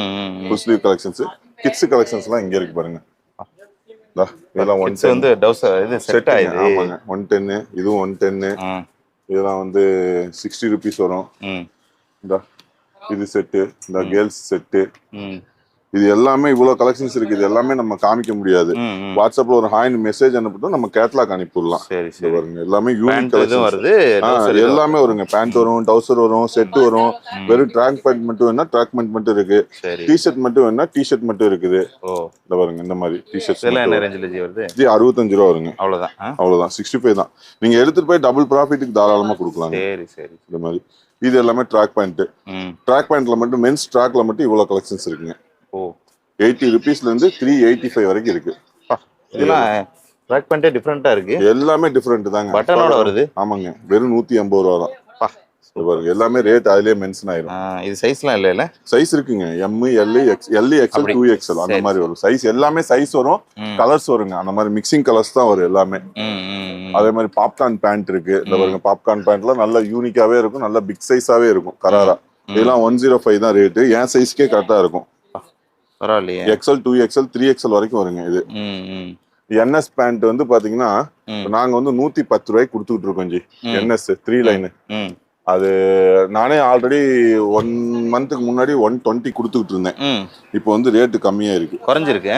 Full sleeve collections, kids collections எல்லாம் இங்க இருக்கு பாருங்க. இதெல்லாம் 110 வந்து இது செட் ஆயிடுது. ஆமாங்க, 110. இதுவும் 110. இதெல்லாம் வந்து 60 ருபீஸ் வரும். இது செட்டு, இந்த கேர்ள்ஸ் செட்டு. இது எல்லாமே இவ்வளவு கலெக்ஷன்ஸ் இருக்கு. இது எல்லாமே நம்ம காமிக்க முடியாது. வாட்ஸ்அப்ல ஒரு ஹாய் மெசேஜ் அனுப்பிட்டோம், நம்ம கேட்டலாக் அனுப்பிடலாம். பாருங்க, எல்லாமே யூனிக் கலெக்ஷன் வருது. எல்லாமே வருங்க. பேண்ட் வரும், டவுசர் வரும், செட் வரும். வெறும் ட்ராக் பேண்ட் மட்டும் வேணா ட்ராக் பேண்ட் மட்டும் இருக்கு. டிஷர்ட் மட்டும் வேணா டிஷர்ட் மட்டும் இருக்குது. இந்த பாருங்க, இந்த மாதிரி டிஷர்ட்ஸ் என்ன ரேஞ்சில ஜி வருது? ஜி 65 ரூபா வருங்க. அவ்வளவுதான் 65 தான். நீங்க எடுத்துட்டு போய் டபுள் ப்ராஃபிட்டுக்கு தாராளமா கொடுக்கலாம். சரி சரி. இந்த மாதிரி இது எல்லாமே ட்ராக் பேண்ட். ட்ராக் பேண்ட்ல மட்டும் மென்ஸ் ட்ராக்ல மட்டும் இவ்வளவு கலெக்ஷன்ஸ் இருக்குங்க. 80 ருபீஸ்ல இருந்து 385 வரைக்கும் இருக்கு. இதெல்லாம் ட்ராக் பேண்டே டிஃபரெண்டா இருக்கு. எல்லாமே டிஃபரெண்ட் தாங்க. பட்டனோட வருது. ஆமாங்க, வெறும் 180 ரூபா தான். பாருங்க, எல்லாமே ரேட் அதுலயே மென்ஷன் ஆயிரும். இது சைஸ்லாம் இல்ல சைஸ் இருக்குங்க. M, L, XL, 2XL அந்த மாதிரி வரும் சைஸ். எல்லாமே சைஸ் வரும், கலர்ஸ் வருங்க. அந்த மாதிரி மிக்சிங் கலர்ஸ் தான் வரும் எல்லாமே. அதே மாதிரி பாப்கார்ன் பேண்ட் இருக்கு. இந்த பாருங்க, பாப்கார்ன் பேண்ட்ல நல்ல யூனிக்காவே இருக்கும், நல்ல பிக் சைஸாவே இருக்கும், கராரா. இதெல்லாம் 105 தான் ரேட்டு. என் சைஸ்க்கே கரெக்டா இருக்கும். பரவாயில்லையே. XL, 2XL, 3XL வரைக்கும் வருங்க. இது NS பேண்ட் வந்து பாத்தீங்கன்னா நாங்க வந்து 110 ரூபாய்க்கு கொடுத்துட்டு இருக்கோம் ஜி. NS 3 line. அது நானே ஆல்ரெடி 1 மந்த்துக்கு முன்னாடி 120 கொடுத்துக்கிட்டு இருந்தேன். இப்போ வந்து ரேட்டு கம்மியா இருக்கு, குறைஞ்சிருக்கு.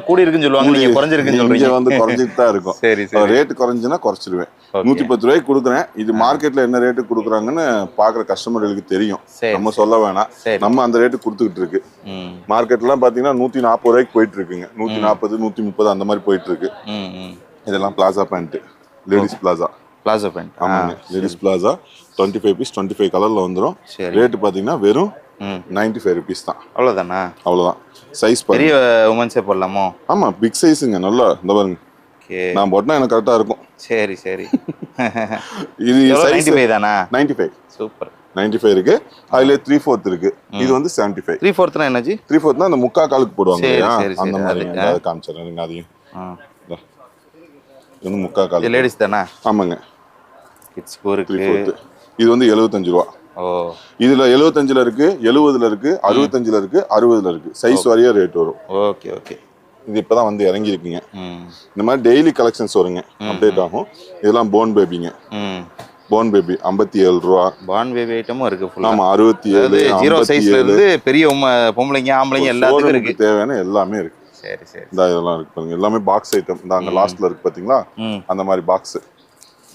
கூடி இருக்குன்னு சொல்லுவாங்க, நீங்க குறைஞ்சிருக்குன்னு சொல்றீங்க. வந்து குறைஞ்சிட்டு தான் இருக்கும். சரி சரி. ரேட் குறைஞ்சுனா குறைச்சிருவேன். 110 ரூபாய்க்கு கொடுக்குறேன். இது மார்க்கெட்ல என்ன ரேட்டு கொடுக்குறாங்கன்னு பாக்குற கஸ்டமர்களுக்கு தெரியும், நம்ம சொல்ல வேணாம். நம்ம அந்த ரேட்டு கொடுத்துக்கிட்டு இருக்கு. மார்க்கெட்லாம் பாத்தீங்கன்னா 140 ரூபாய்க்கு போயிட்டு இருக்குங்க. 140, 130 அந்த மாதிரி போயிட்டு இருக்கு. இதெல்லாம் palazzo pant, ladies palazzo pant. ஆமாங்க, லேடிஸ் பிளாசா 25 பீஸ், 25 கலர்ல வந்துடும். ரேட் பாத்தீங்கன்னா வெறும் 95 ருபீஸ் தான். அவ்வளவுதானா? அவ்வளவுதான். சைஸ் பெரிய உமன்ஸே போடலாமோ? ஆமா, பிக் சைஸுங்க. நல்லா இந்த பாருங்க, நான் போட்டா எனக்கு கரெக்டா இருக்கும். சரி சரி. இது சைஸ் 95 தானா? 95. சூப்பர். 95 இருக்கு. அதுல 3/4 இருக்கு. இது வந்து 75. 3/4 என்னஜி? 3/4 அந்த முக்கா காலுக்கு போடுவாங்க அந்த மாதிரி. அதை காமிச்சறேன். அதையும் இது வந்து முக்கா கால். லேடிஸ் தானா? ஆமாங்க. கிட்ஸ் இருக்கு. இது வந்து 75 ரூபா. இதுல 75ல இருக்கு, 70ல இருக்கு, 65ல இருக்கு, 60ல இருக்கு. சைஸ் வாரியா ரேட் வரும். Okay okay. இது இப்பதான் வந்து இறங்கி இருக்குங்க. இந்த மாதிரி டெய்லி கலெக்ஷன்ஸ் வருங்க, அப்டேட் ஆகும். இதெல்லாம் போன் பேபிங்க. போன் பேபி 57 ரூபா. பான் பேபி ஐட்டமும் இருக்கு. ஆமா, 67. 0 சைஸ்ல இருந்து பெரிய பொம்பளைங்க ஆம்பளைங்க எல்லாத்துக்கும் இருக்கு. தேவையான எல்லாமே இருக்கு. சரி சரி. இதெல்லாம் இருக்கு பாருங்க, எல்லாமே பாக்ஸ் ஐட்டம். இந்த அங்க லாஸ்ட்ல இருக்கு பாத்தீங்களா, அந்த மாதிரி பாக்ஸ்.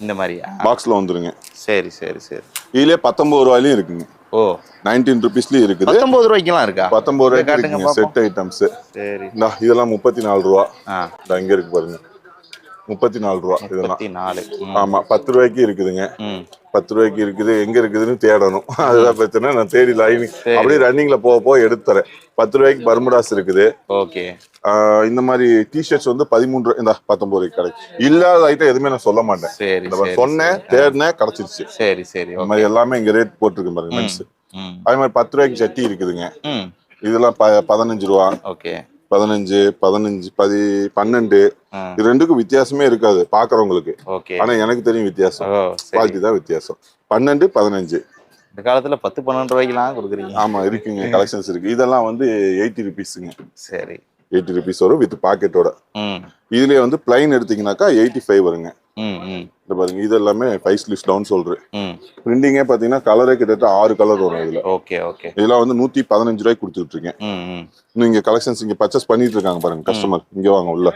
இந்த மாதிரி பாக்ஸ்ல வந்துருங்க. சரி சரி சரி. இதுலயே 19 ரூபாயிலயும் இருக்குங்க. ஓ 19 ருபீஸ்லயும் இருக்குது, 19 ரூபாய்க்குலாம் இருக்கா? 19 ரூபாய்க்கு காட்டுங்க இருக்குங்க பாப்போம். Set items. சரி. இதெல்லாம் 34 ரூபா. ஆ இங்க இருக்கு பாருங்க, 34 ரூபா இதெல்லாம். 34. ஆமா 10 ரூபாய்க்கு இருக்குதுங்க. ம் 10 ரூபாய்க்கு இருக்குது, எங்க இருக்குதுன்னு தேடணும். அதுதான் பிரச்சனை. நான் தேடி லைன் அப்படியே ரன்னிங்ல போக எடுத்துறேன். 10 ரூபாய்க்கு பர்முடாஸ் இருக்குது. ஓகே. இந்த மாதிரி டிஷர்ட்ஸ் வந்து 13 ரூபாய், இந்த 19 ரூபாய்க்கு கிடைக்கும். இல்லாத ஐட்டம் எதுவுமே நான் சொல்ல மாட்டேன். சரி சொன்னேன், தேடினேன், கிடைச்சிருச்சு. சரி சரி. இந்த மாதிரி எல்லாமே இங்க ரேட் போட்டிருக்கு பாருங்க மென்ஸ். அதே மாதிரி 10 ரூபாய்க்கு சட்டி இருக்குதுங்க. இதெல்லாம் 15 ரூபா. ஓகே. 15 15 12 இது ரெண்டுக்கும் வித்தியாசமே இருக்காது பாக்குறவங்களுக்கு. ஆனா எனக்கு தெரியும் வித்தியாசம், குவாலிட்டி தான் வித்தியாசம். 12 15 இந்த காலத்துல 10 12 ரூபாய்க்குலாம் கொடுக்குறீங்க. ஆமா இருக்குங்க, கலெக்ஷன்ஸ் இருக்கு. இதெல்லாம் வந்து 80 ருபீஸுங்க. சரி. 80 ருபீஸ் வரும் வித் பாக்கெட்டோட. இதுலயே வந்து பிளைன் எடுத்தீங்கன்னாக்கா 85 வருங்க. இந்த பாருங்க இது எல்லாமே 5 ஸ்லீவ்ஸ் டவுன் சொல்றேன். பிரிண்டிங்கே பாத்தீங்கன்னா கலரே கிட்டத்தட்ட 6 கலர் வரும் இதுல. Okay okay. இதெல்லாம் வந்து 115 ரூபாய்க்கு கொடுத்துட்டு இருக்கேன். இன்னும் இங்க கலெக்ஷன்ஸ் இங்க பர்ச்சேஸ் பண்ணிட்டு இருக்காங்க பாருங்க கஸ்டமர். இங்க வாங்க உள்ள.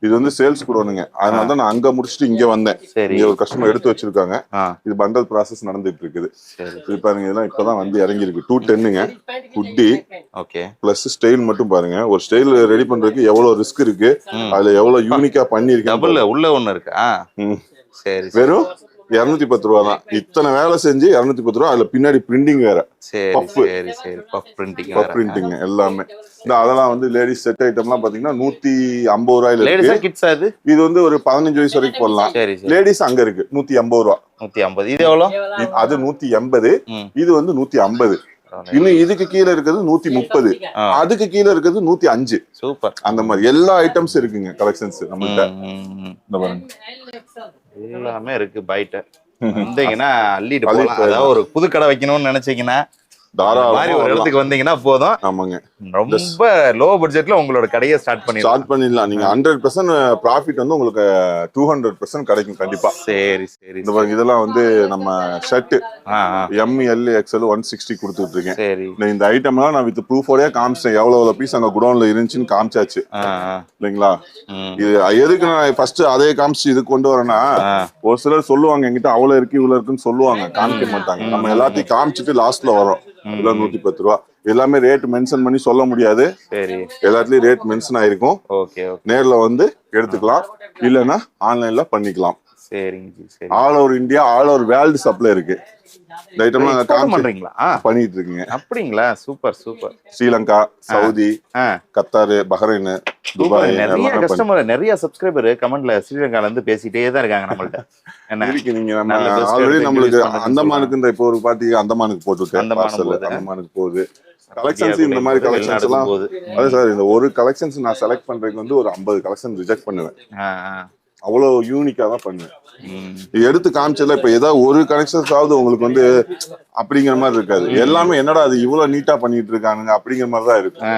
இது வந்து சேல்ஸ் கொடுணுங்க, அதனால தான் நான் அங்க முடிச்சுட்டு இங்க வந்தேன். இங்க ஒரு கஸ்டமர் எடுத்து வச்சிருக்காங்க. இது பண்டல் ப்ராசஸ் நடந்துட்டு இருக்குது. இது பாருங்க, இதெல்லாம் இப்பதான் வந்து இறங்கி இருக்கு. 210ங்க குட்டி. ஓகே. பிளஸ் ஸ்டைல் மட்டும் பாருங்க, ஒரு ஸ்டைல் ரெடி பண்றதுக்கு எவ்வளவு ரிஸ்க் இருக்கு, அதுல எவ்வளவு யூனிக்கா பண்ணிருக்கேன். டபுள் உள்ள ஒண்ணு இருக்கா? சரி. வெறும் 210 ரூபா தான். இத்தனை வேலை செஞ்சு 210 ரூபா. அதுல பின்னாடி பிரிண்டிங் வேற. சரி சரி. பஃப் பிரிண்டிங் எல்லாமே. அதெல்லாம் வந்து லேடிஸ் செட் ஐட்டம்லாம் பாத்தீங்கன்னா 150 ரூபாயில இருக்கு. கிட்ஸ் அது இது வந்து ஒரு 15 வயசு வரைக்கும் போடலாம். லேடிஸ் அங்க இருக்கு 150 ரூபா. 150. இது எவ்வளவு? அது 180. இது வந்து 150. இன்னும் இதுக்கு கீழே இருக்கிறது 130. அதுக்கு கீழே இருக்கிறது 105. சூப்பர். அந்த மாதிரி எல்லா ஐட்டம்ஸ் இருக்குங்க கலெக்ஷன்ஸ் நம்மகிட்ட. இந்த பாருங்க எல்லாமே இருக்கு. பைட்ட வந்தீங்கன்னா அள்ளிட்டு போலாம். அதாவது ஒரு புது கடை வைக்கணும்னு நினைச்சீங்கன்னா தாராளமா ஒரு இடத்துக்கு வந்தீங்கன்னா போதும். ஆமாங்க, ரொம்ப லோ பட்ஜெட்ல உங்களோட கடையை ஸ்டார்ட் பண்ணிடலாம். நீங்க 100% ப்ராஃபிட் வந்து உங்களுக்கு 200% கிடைக்கும் கண்டிப்பா. சரி சரி. இந்த பாருங்க இதெல்லாம் வந்து நம்ம ஷர்ட் ML XL 160 கொடுத்துட்டு இருக்கேன். சரி. இந்த ஐட்டம் எல்லாம் நான் வித் ப்ரூஃபோடயே காமிச்சேன். எவ்வளவு பீஸ் அங்க குடோன்ல இருந்துச்சுன்னு காமிச்சாச்சு இல்லைங்களா? இது எதுக்கு நான் ஃபர்ஸ்ட் அதே காமிச்சு இது கொண்டு வரேன்னா, ஒரு சிலர் சொல்லுவாங்க என்கிட்ட அவ்வளவு இருக்கு இவ்வளவு இருக்குன்னு சொல்லுவாங்க, காமிக்க மாட்டாங்க. நம்ம எல்லாத்தையும் காமிச்சிட்டு லாஸ்ட்ல வரோம். இதெல்லாம் 110 ரூபா. எல்லாமே ரேட் மென்ஷன் பண்ணி சொல்ல முடியாது. சரி. எல்லாத்துலயும் ரேட் மென்ஷன் ஆயிருக்கும். ஓகே. நேர்ல வந்து எடுத்துக்கலாம், இல்லைன்னா ஆன்லைன்ல பண்ணிக்கலாம். சரிங்க. சரி. All over India, all over world supply இருக்கு. இந்த ஐட்டம்லாம் பண்ணிட்டு இருக்கீங்க. அப்படிங்களா? Super super. Sri Lanka, Saudi, Qatar, Bahrain, Dubai. நிறைய சப்ஸ்கிரைபர் கமெண்ட்ல ஸ்ரீலங்கால இருந்து பேசிட்டே தான் இருக்காங்க நம்மள்ட்ட. என்ன இருக்கு, நீங்க நம்ம ஆல்ரெடி நம்மளுக்கு அந்தமானுக்கு இந்த இப்போ ஒரு பாட்டி அந்தமானுக்கு போட்டுட்டேன். அந்தமானுக்கு போகுது கலெக்ஷன்ஸ். இந்த மாதிரி கலெக்ஷன்ஸ் எல்லாம் அது சார், இந்த ஒரு கலெக்ஷன்ஸ் நான் செலக்ட் பண்றதுக்கு வந்து ஒரு 50 கலெக்ஷன் ரிஜெக்ட் பண்ணுவேன். அவ்வளவு யூனிக்கா தான் பண்ணுவேன். எடுத்து காமிச்சல இப்ப ஏதாவது ஒரு கனெக்ஷன்ஸ் ஆகுது உங்களுக்கு வந்து அப்படிங்கிற மாதிரி இருக்காது. எல்லாமே என்னடா அது இவ்வளவு நீட்டா பண்ணிட்டு இருக்கானுங்க அப்படிங்கிற மாதிரி தான் இருக்கும்.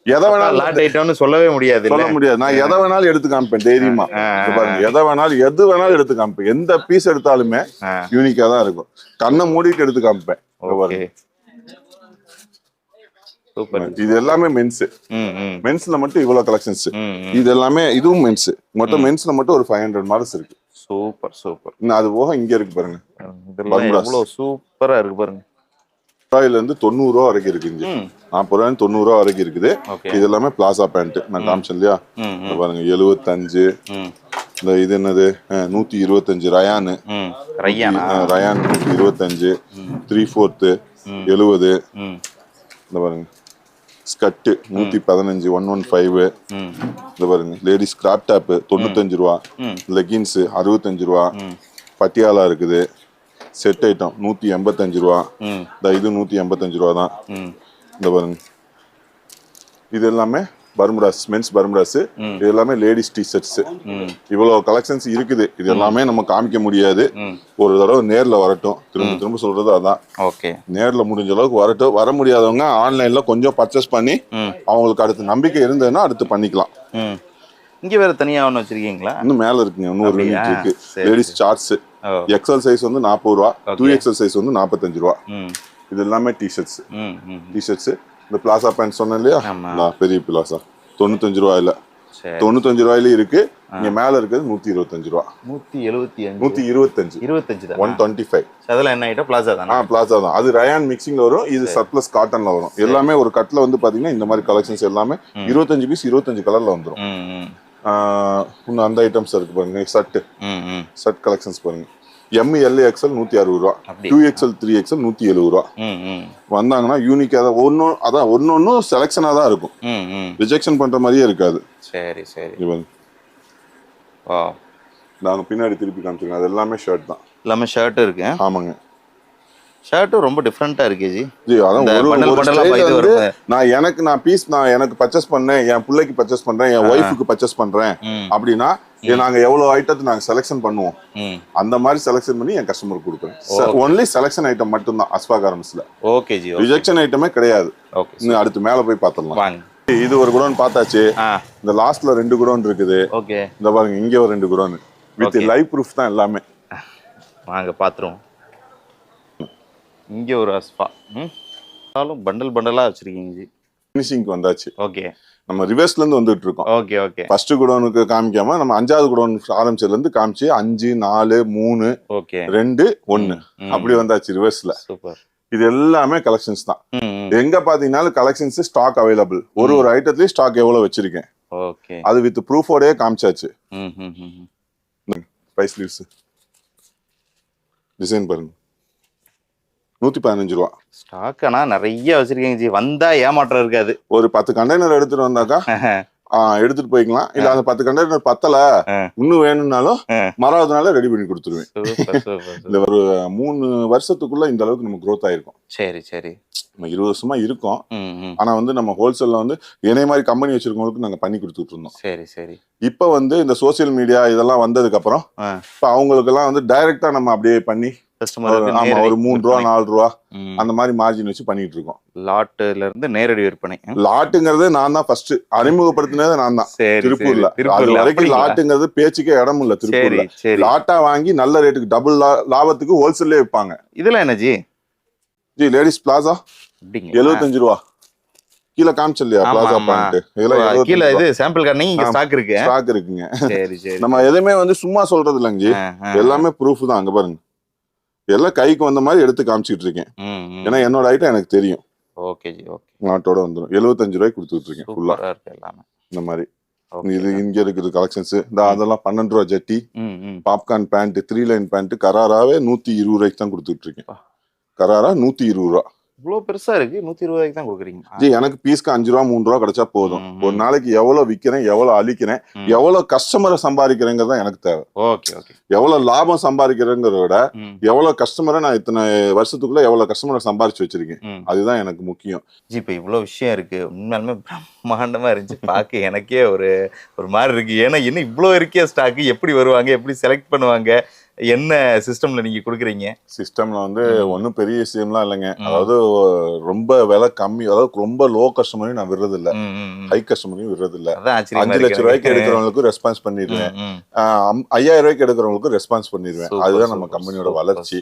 எதை வேணாலும் சொல்லவே முடியாது, சொல்ல முடியாது. நான் எதை வேணாலும் எடுத்து காமிப்பேன் தைரியமா. எதை வேணாலும் எது வேணாலும் எடுத்து காமிப்பேன். எந்த பீஸ் எடுத்தாலுமே யூனிக்கா தான் இருக்கும். கண்ணை மூடிட்டு எடுத்து காமிப்பேன். இது எல்லாமே மென்ஸ். மென்ஸ்ல மட்டும் இவ்வளவு கலெக்ஷன்ஸ். இது எல்லாமே இதுவும் மென்ஸ். மொத்தம் மென்ஸ்ல மட்டும் ஒரு 500 மாடல்ஸ் இருக்கு. Super super. அது போக இங்க இருக்கு பாருங்க, எவ்வளவு சூப்பரா இருக்கு பாருங்க. ரூபாயில இருந்து 90 ரூபா வரைக்கும் இருக்கு. 40 ரூபாய் 90 ரூபா வரைக்கும் இருக்குது. இது எல்லாமே பிளாசா பேண்ட் நான் காமிச்சேன் இல்லையா? பாருங்க 75. இந்த இது என்னது 125 ரயான் 125 3/4 70. இந்த பாருங்க ஸ்கட்டு 115 115. இந்த பாருங்க லேடிஸ் கிராப் டாப் 95 ரூபா. லெகின்ஸ் 65 ரூபா. பட்டியாலா இருக்குது. செட் ஐட்டம் 185 ரூபா. இது 185 ரூபா தான். இந்த பாருங்க இது எல்லாமே பர்முடாஸ், மென்ஸ் பர்முடாஸ். இது எல்லாமே லேடிஸ் டிஷர்ட்ஸ். இவ்வளவு கலெக்ஷன்ஸ் இருக்குது. இது எல்லாமே நம்ம காமிக்க முடியாது. ஒரு தடவை நேர்ல வரட்டும். திரும்ப திரும்ப சொல்றது அதான். நேர்ல முடிஞ்ச அளவுக்கு வரட்டும். வர முடியாதவங்க ஆன்லைன்ல கொஞ்சம் பர்ச்சேஸ் பண்ணி அவங்களுக்கு அடுத்து நம்பிக்கை இருந்ததுன்னா அடுத்து பண்ணிக்கலாம். இங்க வேற தனியா ஒண்ணு வச்சிருக்கீங்களா? இன்னும் மேல இருக்குங்க, இன்னும் ஒரு யூனிட் இருக்கு. லேடிஸ் சார்ட்ஸ் XL சைஸ் வந்து 40 ரூபா. 2XL சைஸ் வந்து 45 ரூபா. இது எல்லாமே டிஷர்ட்ஸ். டிஷர்ட்ஸ் இந்த பிளாசா பேண்ட் சொன்னேன் இல்லையா, பெரிய பிளாசா 95 ரூபா இல்ல சரி. 95 ரூபாயிலும் இருக்கு. இங்க மேல இருக்கிறது 125 ரூபா. 125 25 தான். 125. அதெல்லாம் என்ன ஐட்டம்? பிளாசா தானா? பிளாசா தான். அது ரயான் மிக்சிங்ல வரும், இது சர்ப்ளஸ் காட்டன்ல வரும். எல்லாமே ஒரு கட்ல வந்து பாத்தீங்கன்னா இந்த மாதிரி கலெக்ஷன்ஸ் எல்லாமே 25 பீஸ் 25 கலர்ல வந்துரும். இன்னும் அந்த ஐட்டம்ஸ் இருக்கு பாருங்க. சட் கலெக்ஷன்ஸ் பாருங்க. ML XL 160 ரூபா, 2XL 3XL 170 ரூபா. வந்தாங்கன்னா யூனிக்கா தான் ஒன்னொன்னும் செலக்ஷனா தான் இருக்கும். ரிஜெக்ஷன் பண்ற மாதிரியே இருக்காது. சரி சரி. நாங்க பின்னாடி திருப்பி காமிச்சிருக்கோம், அது எல்லாமே ஷர்ட் தான். எல்லாமே ஷர்ட் இருக்கு. ஆமாங்க. ஷர்ட் ரொம்ப டிஃபரெண்டா இருக்கு ஜி. அதான் நான் எனக்கு பர்ச்சேஸ் பண்ணேன், என் பிள்ளைக்கு பர்ச்சேஸ் பண்றேன், என் ஒய்ஃபுக்கு பர்ச்சேஸ் பண்றேன் அப்படின்னா நாங்க எவ்வளவு ஐட்டத்தை நாங்க செலக்ஷன் பண்ணுவோம், அந்த மாதிரி செலக்ஷன் பண்ணி என் கஸ்டமருக்கு கொடுப்பேன். ஒன்லி செலக்ஷன் ஐட்டம் மட்டும் தான் அஸ்வா கார்மெண்ட்ஸ்ல. ஓகே ஜி. ரிஜெக்ஷன் ஐட்டமே கிடையாது. இன்னும் அடுத்து மேல போய் பாத்துடலாம். இது ஒரு குடோன் பார்த்தாச்சு. இந்த லாஸ்ட்ல 2 குடோன் இருக்குது. ஓகே. இந்த பாருங்க, இங்க ஒரு 2 குடோன் வித் லைவ் ப்ரூஃப் தான் எல்லாமே. வாங்க பாத்துறோம். இங்க ஒரு அஸ்பா பண்டல் பண்டலா வச்சிருக்கீங்க ஜி. ஃபினிஷிங்க்கு வந்தாச்சு. ஓகே. நம்ம ரிவர்ஸ்ல இருந்து வந்துட்டு இருக்கோம். Okay okay. ஃபர்ஸ்ட் குடோனுக்கு காமிக்காம நம்ம 5வது குடோன் ஆரம்பிச்சதுல இருந்து காமிச்சு 5 4 3 ஓகே 2 1 அப்படி வந்தாச்சு ரிவர்ஸ்ல. சூப்பர். இது எல்லாமே கலெக்ஷன்ஸ் தான். எங்க பாத்தீங்கன்னாலும் கலெக்ஷன்ஸ் ஸ்டாக் அவைலபிள். ஒரு ஐட்டத்துலயும் ஸ்டாக் எவ்வளவு வச்சிருக்கேன், ஓகே, அது வித் ப்ரூஃபோடயே காமிச்சாச்சு. ஸ்பைஸ் லீவ்ஸ் டிசைன் பாருங்க, 115 ரூபா. ஸ்டாக் ஆனா நிறைய வச்சிருக்கீங்க ஜி. வந்தா ஏமாற்றம் இருக்காது. ஒரு 10 கண்டெய்னர் எடுத்துட்டு வந்தாக்கா எடுத்துட்டு போய்க்கலாம். இல்ல அந்த 10 கண்டெய்னர் பத்தல இன்னும் வேணும்னாலும் மறாவது நாள ரெடி பண்ணி கொடுத்துருவேன். இந்த ஒரு 3 வருஷத்துக்குள்ள இந்த அளவுக்கு நம்ம growth ஆயிருக்கும். சரி சரி. நம்ம 20 வருஷமா இருக்கோம். ஆனா வந்து நம்ம ஹோல்சேல்ல வந்து என்னை மாதிரி கம்பெனி வச்சிருக்கவங்களுக்கு நாங்க பண்ணி கொடுத்துட்டு இருந்தோம். சரி சரி. இப்ப வந்து இந்த சோசியல் மீடியா இதெல்லாம் வந்ததுக்கு அப்புறம் இப்ப அவங்களுக்கு எல்லாம் வந்து டைரக்டா நம்ம அப்படியே பண்ணி ஒரு 3 ரூபா 4 ரூபா அந்த மாதிரி மார்ஜின் வச்சு பண்ணிட்டு இருக்கோம். லாட்ல இருந்து நேரடி விற்பனை. லாட்டுங்கிறது நான் தான் ஃபர்ஸ்ட் அறிமுகப்படுத்தினது நான் தான் திருப்பூர்ல. அது வரைக்கும் லாட்டுங்கிறது பேச்சுக்கே இடம் இல்ல திருப்பூர்ல. லாட்டா வாங்கி நல்ல ரேட்டுக்கு டபுள் லாபத்துக்கு ஹோல்சேல்லே விற்பாங்க. இதெல்லாம் என்ன ஜி? ஜி லேடிஸ் பிளாசா 75 ரூபா. கீழ காமிச்சல் இல்லையா பிளாசா பேண்ட், இதெல்லாம் கீழ இது சாம்பிள் கார்னிங் இங்க ஸ்டாக் இருக்கு. ஸ்டாக் இருக்குங்க. சரி சரி. நம்ம எதுமே வந்து சும்மா சொல்றது இல்லங்க ஜி, எல்லாமே ப்ரூஃப் தான். அங்க பாருங்க, எல்லாம் கைக்கு வந்த மாதிரி எடுத்து காமிச்சிட்டு இருக்கேன். ஏன்னா என்னோட ஐட்டம் எனக்கு தெரியும். Okay G. ஓகே. நாட்டோட வந்துரும். 75 ரூபாய்க்கு கொடுத்துட்டு இருக்கேன் ஃபுல்லா. இந்த மாதிரி இது இங்க இருக்குது கலெக்ஷன்ஸ். அதெல்லாம் 12 ரூபா ஜட்டி, பாப்கார்ன் பேண்ட், 3 லைன் பேண்ட் கராராவே 120 ரூபாய்க்கு தான் கொடுத்துட்டு இருக்கேன். கராரா 120 ரூபா. இவ்வளவு பெருசா இருக்கு, 120 ரூபாய்க்கு தான் கொடுக்குறீங்க ஜி. எனக்கு பீஸ்க்கு 5 ரூபா 3 ரூபா கிடைச்சா போதும். ஒரு நாளைக்கு எவ்வளவு விக்கிறேன், எவ்வளவு அழிக்கிறேன், எவ்வளவு கஸ்டமரை சம்பாதிக்கிறேங்கிறதா எனக்கு தேவை. Okay okay. எவ்வளவு லாபம் சம்பாதிக்கிறேங்கிறத விட எவ்வளவு கஸ்டமரை நான் இத்தனை வருஷத்துக்குள்ள எவ்வளவு கஸ்டமரை சம்பாதிச்சு வச்சிருக்கேன், அதுதான் எனக்கு முக்கியம். ஜி இப்ப இவ்வளவு விஷயம் இருக்கு, உண்மையாலுமே பிரம்மாண்டமா இருந்துச்சு பார்க்க. எனக்கே ஒரு மாதிரி இருக்கு. ஏன்னா என்ன இவ்வளவு இருக்கே ஸ்டாக், எப்படி வருவாங்க, எப்படி செலக்ட் பண்ணுவாங்க, என்ன சிஸ்டம்ல நீங்க கொடுக்குறீங்க? சிஸ்டம்ல வந்து ஒன்னும் பெரிய விஷயம்லாம் இல்லைங்க. அதாவது ரொம்ப விலை கம்மி, அதாவது ரொம்ப லோ கஸ்டமரையும் நான் விடுறது இல்ல, ஹை கஸ்டமரையும் விடுறது இல்ல. 5 லட்சம் ரூபாய்க்கு எடுக்கிறவங்களுக்கு ரெஸ்பான்ஸ் பண்ணிடுவேன், 5000 ரூபாய்க்கு எடுக்கிறவங்களுக்கு ரெஸ்பான்ஸ் பண்ணிடுவேன். அதுதான் நம்ம கம்பெனியோட வளர்ச்சி.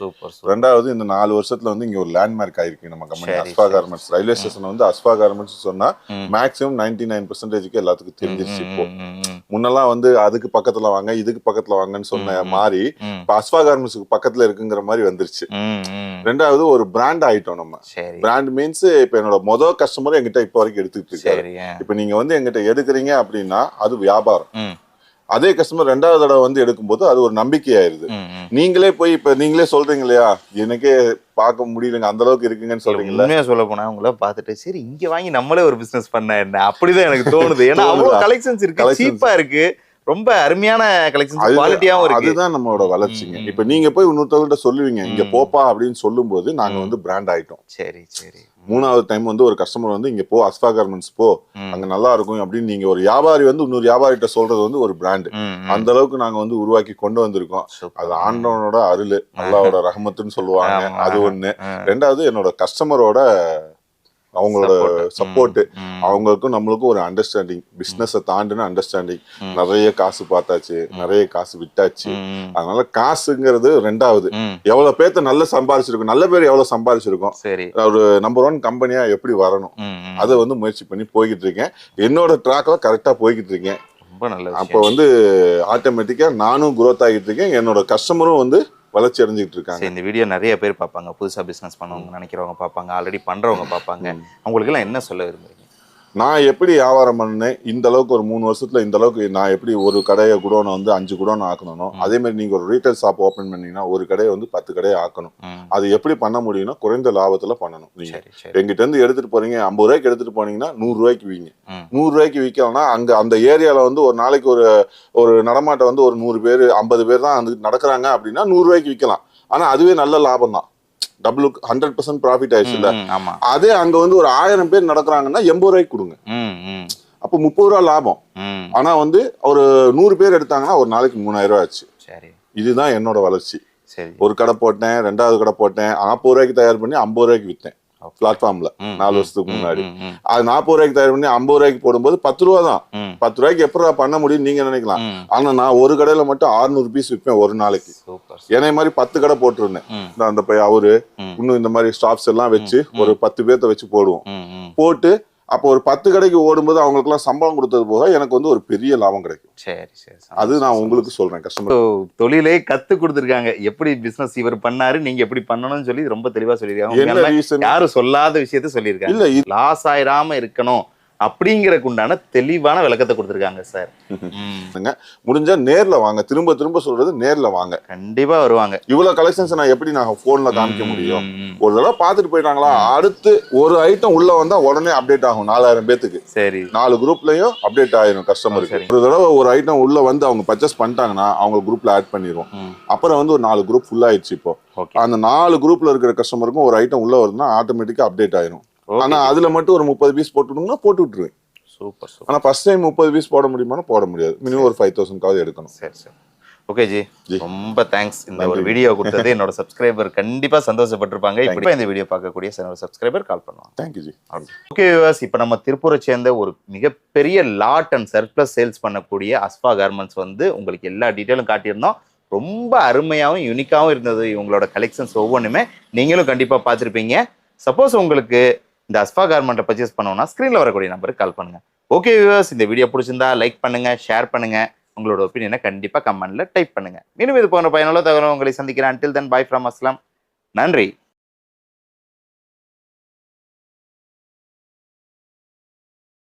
ரெண்டாவது இந்த 4 வருஷத்துல வந்து இங்க ஒரு லேண்ட்மார்க் ஆயிருக்கு நம்ம கம்பெனி. அஸ்வா கார்மெண்ட்ஸ் ரயில்வே ஸ்டேஷன் வந்து அஸ்வா கார்மெண்ட்ஸ் சொன்னா மேக்ஸிமம் 99% எல்லாத்துக்கும் தெரிஞ்சிருச்சு. இப்போ முன்னெல்லாம் வந்து அதுக்கு பக்கத்துல வாங்க இதுக்கு பக்கத்துல வாங்கன்னு சொன்ன மாதிரி அஸ்வா கார்மெண்ட்ஸ்க்கு பக்கத்துல இருக்குங்கிற மாதிரி வந்துருச்சு. ரெண்டாவது ஒரு பிராண்ட் ஆயிட்டோம் நம்ம. பிராண்ட் மீன்ஸ் இப்ப என்னோட மொதல் கஸ்டமர் எங்கிட்ட இப்ப வரைக்கும் எடுத்துட்டு இருக்காரு. இப்ப நீங்க வந்து எங்கிட்ட எடுக்கிறீங்க அப்படின்னா அது வியாபாரம். அதே கஸ்டமர் 2வது தடவை வந்து எடுக்கும்போது அது ஒரு நம்பிக்கை ஆயிருது. நீங்களே போய் இப்ப நீங்களே சொல்றீங்க இல்லையா, எனக்கே பார்க்க முடியலங்க அந்த அளவுக்கு இருக்குங்கன்னு சொல்றீங்களா. உண்மையா சொல்ல போனா உங்களை பார்த்துட்டு சரி இங்க வாங்கி நம்மளே ஒரு பிசினஸ் பண்ண என்ன அப்படிதான் எனக்கு தோணுது. ஏன்னா அவ்வளவு கலெக்ஷன்ஸ் இருக்கு, சீப்பா இருக்கு, ரொம்ப அருமையான கலெக்ஷன்ஸ், குவாலிட்டியாவும் இருக்கு. அதுதான் நம்மளோட வளர்ச்சிங்க. இப்ப நீங்க போய் இன்னொருத்தவங்கள்ட்ட சொல்லுவீங்க இங்க போப்பா அப்படின்னு சொல்லும் போது நாங்க வந்து பிராண்ட் ஆயிட்டோம். சரி சரி. 3வது டைம் வந்து ஒரு கஸ்டமர் வந்து இங்க போ அஸ்வா கார்மெண்ட்ஸ் போ அங்க நல்லா இருக்கும் அப்படின்னு நீங்க ஒரு வியாபாரி வந்து இன்னொரு வியாபாரிட்ட சொல்றது வந்து ஒரு பிராண்ட். அந்த அளவுக்கு நாங்க வந்து உருவாக்கி கொண்டு வந்திருக்கோம். அது ஆண்டவனோட அருள், அல்லாஹ்வோட ரஹமத்துன்னு சொல்லுவாங்க, அது ஒண்ணு. ரெண்டாவது என்னோட கஸ்டமரோட அவங்களோட சப்போர்ட், அவங்களுக்கும் நம்மளுக்கும் ஒரு அண்டர்ஸ்டாண்டிங், பிசினஸை தாண்டின அண்டர்ஸ்டாண்டிங். நிறைய காசு பார்த்தாச்சு, நிறைய காசு விட்டாச்சு. அதனால காசுங்கிறது ரெண்டாவது. எவ்வளவு பேர்த்த நல்ல சம்பாதிச்சிருக்கோம், நல்ல பேர் எவ்வளவு சம்பாதிச்சிருக்கோம், ஒரு நம்பர் 1 கம்பெனியா எப்படி வரணும் அதை வந்து முயற்சி பண்ணி போய்கிட்டு இருக்கேன். என்னோட ட்ராக்ல கரெக்டா போய்கிட்டு இருக்கேன். ரொம்ப நல்லது. அப்போ வந்து ஆட்டோமேட்டிக்கா நானும் growth ஆகிட்டு இருக்கேன், என்னோட கஸ்டமரும் வந்து வளர்ச்சி அடைஞ்சிட்டு இருக்காங்க. இந்த வீடியோ நிறைய பேர் பார்ப்பாங்க, புதுசா பிசினஸ் பண்ணவங்க நினைக்கிறவங்க பார்ப்பாங்க, ஆல்ரெடி பண்றவங்க பார்ப்பாங்க. அவங்களுக்கு எல்லாம் என்ன சொல்ல விரும்புறீங்க? நான் எப்படி வியாபாரம் பண்ணேன், இந்த அளவுக்கு ஒரு 3 வருஷத்துல இந்த அளவுக்கு நான் எப்படி ஒரு கடையை குடோனை வந்து 5 குடோன் ஆக்கணும், அதே மாதிரி நீங்க ஒரு ரீட்டைல் ஷாப் ஓபன் பண்ணீங்கன்னா ஒரு கடையை வந்து 10 கடையை ஆக்கணும். அது எப்படி பண்ண முடியும்னா குறைந்த லாபத்துல பண்ணணும். நீங்க எங்கிட்ட இருந்து எடுத்துட்டு போறீங்க, 50 ரூபாய்க்கு எடுத்துட்டு போனீங்கன்னா 100 ரூபாய்க்கு வீங்க. 100 ரூபாய்க்கு விற்கலன்னா அங்க அந்த ஏரியால வந்து ஒரு நாளைக்கு ஒரு நடமாட்டம் வந்து ஒரு 100 பேர் 50 பேர் தான் வந்து நடக்கிறாங்க அப்படின்னா 100 ரூபாய்க்கு விற்கலாம். ஆனா அதுவே நல்ல லாபம் தான், டபுள் 100% ப்ராஃபிட் ஆயிடுச்சுல்ல. அதே அங்க வந்து ஒரு 1000 பேர் நடக்கிறாங்கன்னா 80 ரூபாய்க்கு கொடுங்க, அப்போ 30 ரூபா லாபம். ஆனா வந்து ஒரு 100 பேர் எடுத்தாங்கன்னா ஒரு நாளைக்கு 3000 ரூபாய் ஆச்சு. இதுதான் என்னோட வளர்ச்சி. ஒரு கடை போட்டேன், 2வது கடை போட்டேன், 40 ரூபாய்க்கு தயார் பண்ணி 50 ரூபாய்க்கு வித்தேன் பிளாட்ஃபார்ம்ல 4 வருஷத்துக்கு முன்னாடி. அது 40 ரூபாய்க்கு தயார் பண்ணி 50 ரூபாய்க்கு போடும்போது 10 ரூபா தான். 10 ரூபாய்க்கு எப்படி பண்ண முடியும் நீங்க நினைக்கலாம். ஆனா நான் ஒரு கடையில மட்டும் 600 பீஸ் விற்பேன் ஒரு நாளைக்கு. என்னை மாதிரி 10 கடை போட்டிருந்தேன். அந்த அவரு இன்னும் இந்த மாதிரி ஸ்டாப்ஸ் எல்லாம் வச்சு ஒரு 10 பேர்த்த வச்சு போடுவோம். போட்டு அப்போ ஒரு 10 கடைக்கு ஓடும்போது அவங்களுக்கு எல்லாம் சம்பளம் கொடுத்தது போக எனக்கு வந்து ஒரு பெரிய லாபம் கிடைக்கும். அது நான் உங்களுக்கு சொல்றேன். கஸ்டமர் தொழிலே கத்து கொடுத்துருக்காங்க, எப்படி பிசினஸ் இவர் பண்ணாரு, நீங்க எப்படி பண்ணணும்னு சொல்லி ரொம்ப தெளிவா சொல்லிருக்காங்க. யாரும் சொல்லாத விஷயத்த சொல்லியிருக்காங்க. இல்ல லாஸ் ஆயிராம இருக்கணும் அப்படிங்கறதுக்கு உண்டான தெளிவான விளக்கத்தை கொடுத்துருக்காங்க சார். முடிஞ்சா நேர்ல வாங்க, திரும்ப திரும்ப சொல்றது நேர்ல வாங்க, கண்டிப்பா வருவாங்க. இவ்வளவு கலெக்ஷன்ஸ் நான் எப்படி நான் போன்ல காமிக்க முடியும்? ஒரு தடவை பாத்துட்டு போயிட்டாங்களா, அடுத்து ஒரு ஐட்டம் உள்ள வந்தா உடனே அப்டேட் ஆகும் 4000 பேத்துக்கு. சரி, 4 குரூப்லயும் அப்டேட் ஆயிரும் கஸ்டமருக்கு. ஒரு தடவை ஒரு ஐட்டம் உள்ள வந்து அவங்க பர்ச்சேஸ் பண்ணிட்டாங்கன்னா அவங்க குரூப்ல ஆட் பண்ணிடுவோம். அப்புறம் வந்து ஒரு 4 குரூப் ஃபுல் ஆயிடுச்சு. இப்போ அந்த 4 குரூப்ல இருக்கிற கஸ்டமருக்கும் ஒரு ஐட்டம் உள்ள வருதுன்னா ஆட்டோமேட்டிக்கா அப்டேட் ஆயிரும். ஆனா அதுல மட்டும் ஒரு 30 பீஸ் போட்டுடுங்கன்னா போட்டு விட்டுருவேன். சூப்பர். ஆனா ஃபர்ஸ்ட் டைம் 30 பீஸ் போட முடியுமானா போட முடியாது, மினிமம் ஒரு 5000 எடுக்கணும். சரி சரி, ஓகே ஜி, ரொம்ப தேங்க்ஸ். இந்த ஒரு வீடியோ கொடுத்தது என்னோட சப்ஸ்கிரைபர் கண்டிப்பா சந்தோஷப்பட்டிருப்பாங்க. இப்போ இந்த வீடியோ பார்க்கக்கூடிய சப்ஸ்கிரைபர் கால் பண்ணுவாங்க. Thank you G. ஓகே வியூவர்ஸ், இப்போ நம்ம திருப்பூரை சேர்ந்த ஒரு மிகப்பெரிய லாட் அண்ட் சர்ப்ளஸ் சேல்ஸ் பண்ணக்கூடிய அஸ்பா கார்மெண்ட்ஸ் வந்து உங்களுக்கு எல்லா டீட்டெயிலும் காட்டியிருந்தோம். ரொம்ப அருமையாகவும் யூனிக்காகவும் இருந்தது இவங்களோட கலெக்ஷன்ஸ் ஒவ்வொன்றுமே. நீங்களும் கண்டிப்பா பார்த்துருப்பீங்க. சப்போஸ் உங்களுக்கு இந்த அஸ்பா கார்மெண்ட்டை பர்ச்சேஸ் பண்ணோம்னா ஸ்க்ரீனில் வரக்கூடிய நம்பருக்கு கால் பண்ணுங்க. ஓகே வியூவர்ஸ், இந்த வீடியோ பிடிச்சிருந்தா லைக் பண்ணுங்க, ஷேர் பண்ணுங்க, உங்களோட ஒப்பீனியனை கண்டிப்பாக கமெண்ட்ல டைப் பண்ணுங்க. மீண்டும் இது போன்ற பயனுள்ள தகவல் உங்களை சந்திக்கிறேன். Until then, bye from Aslam. நன்றி.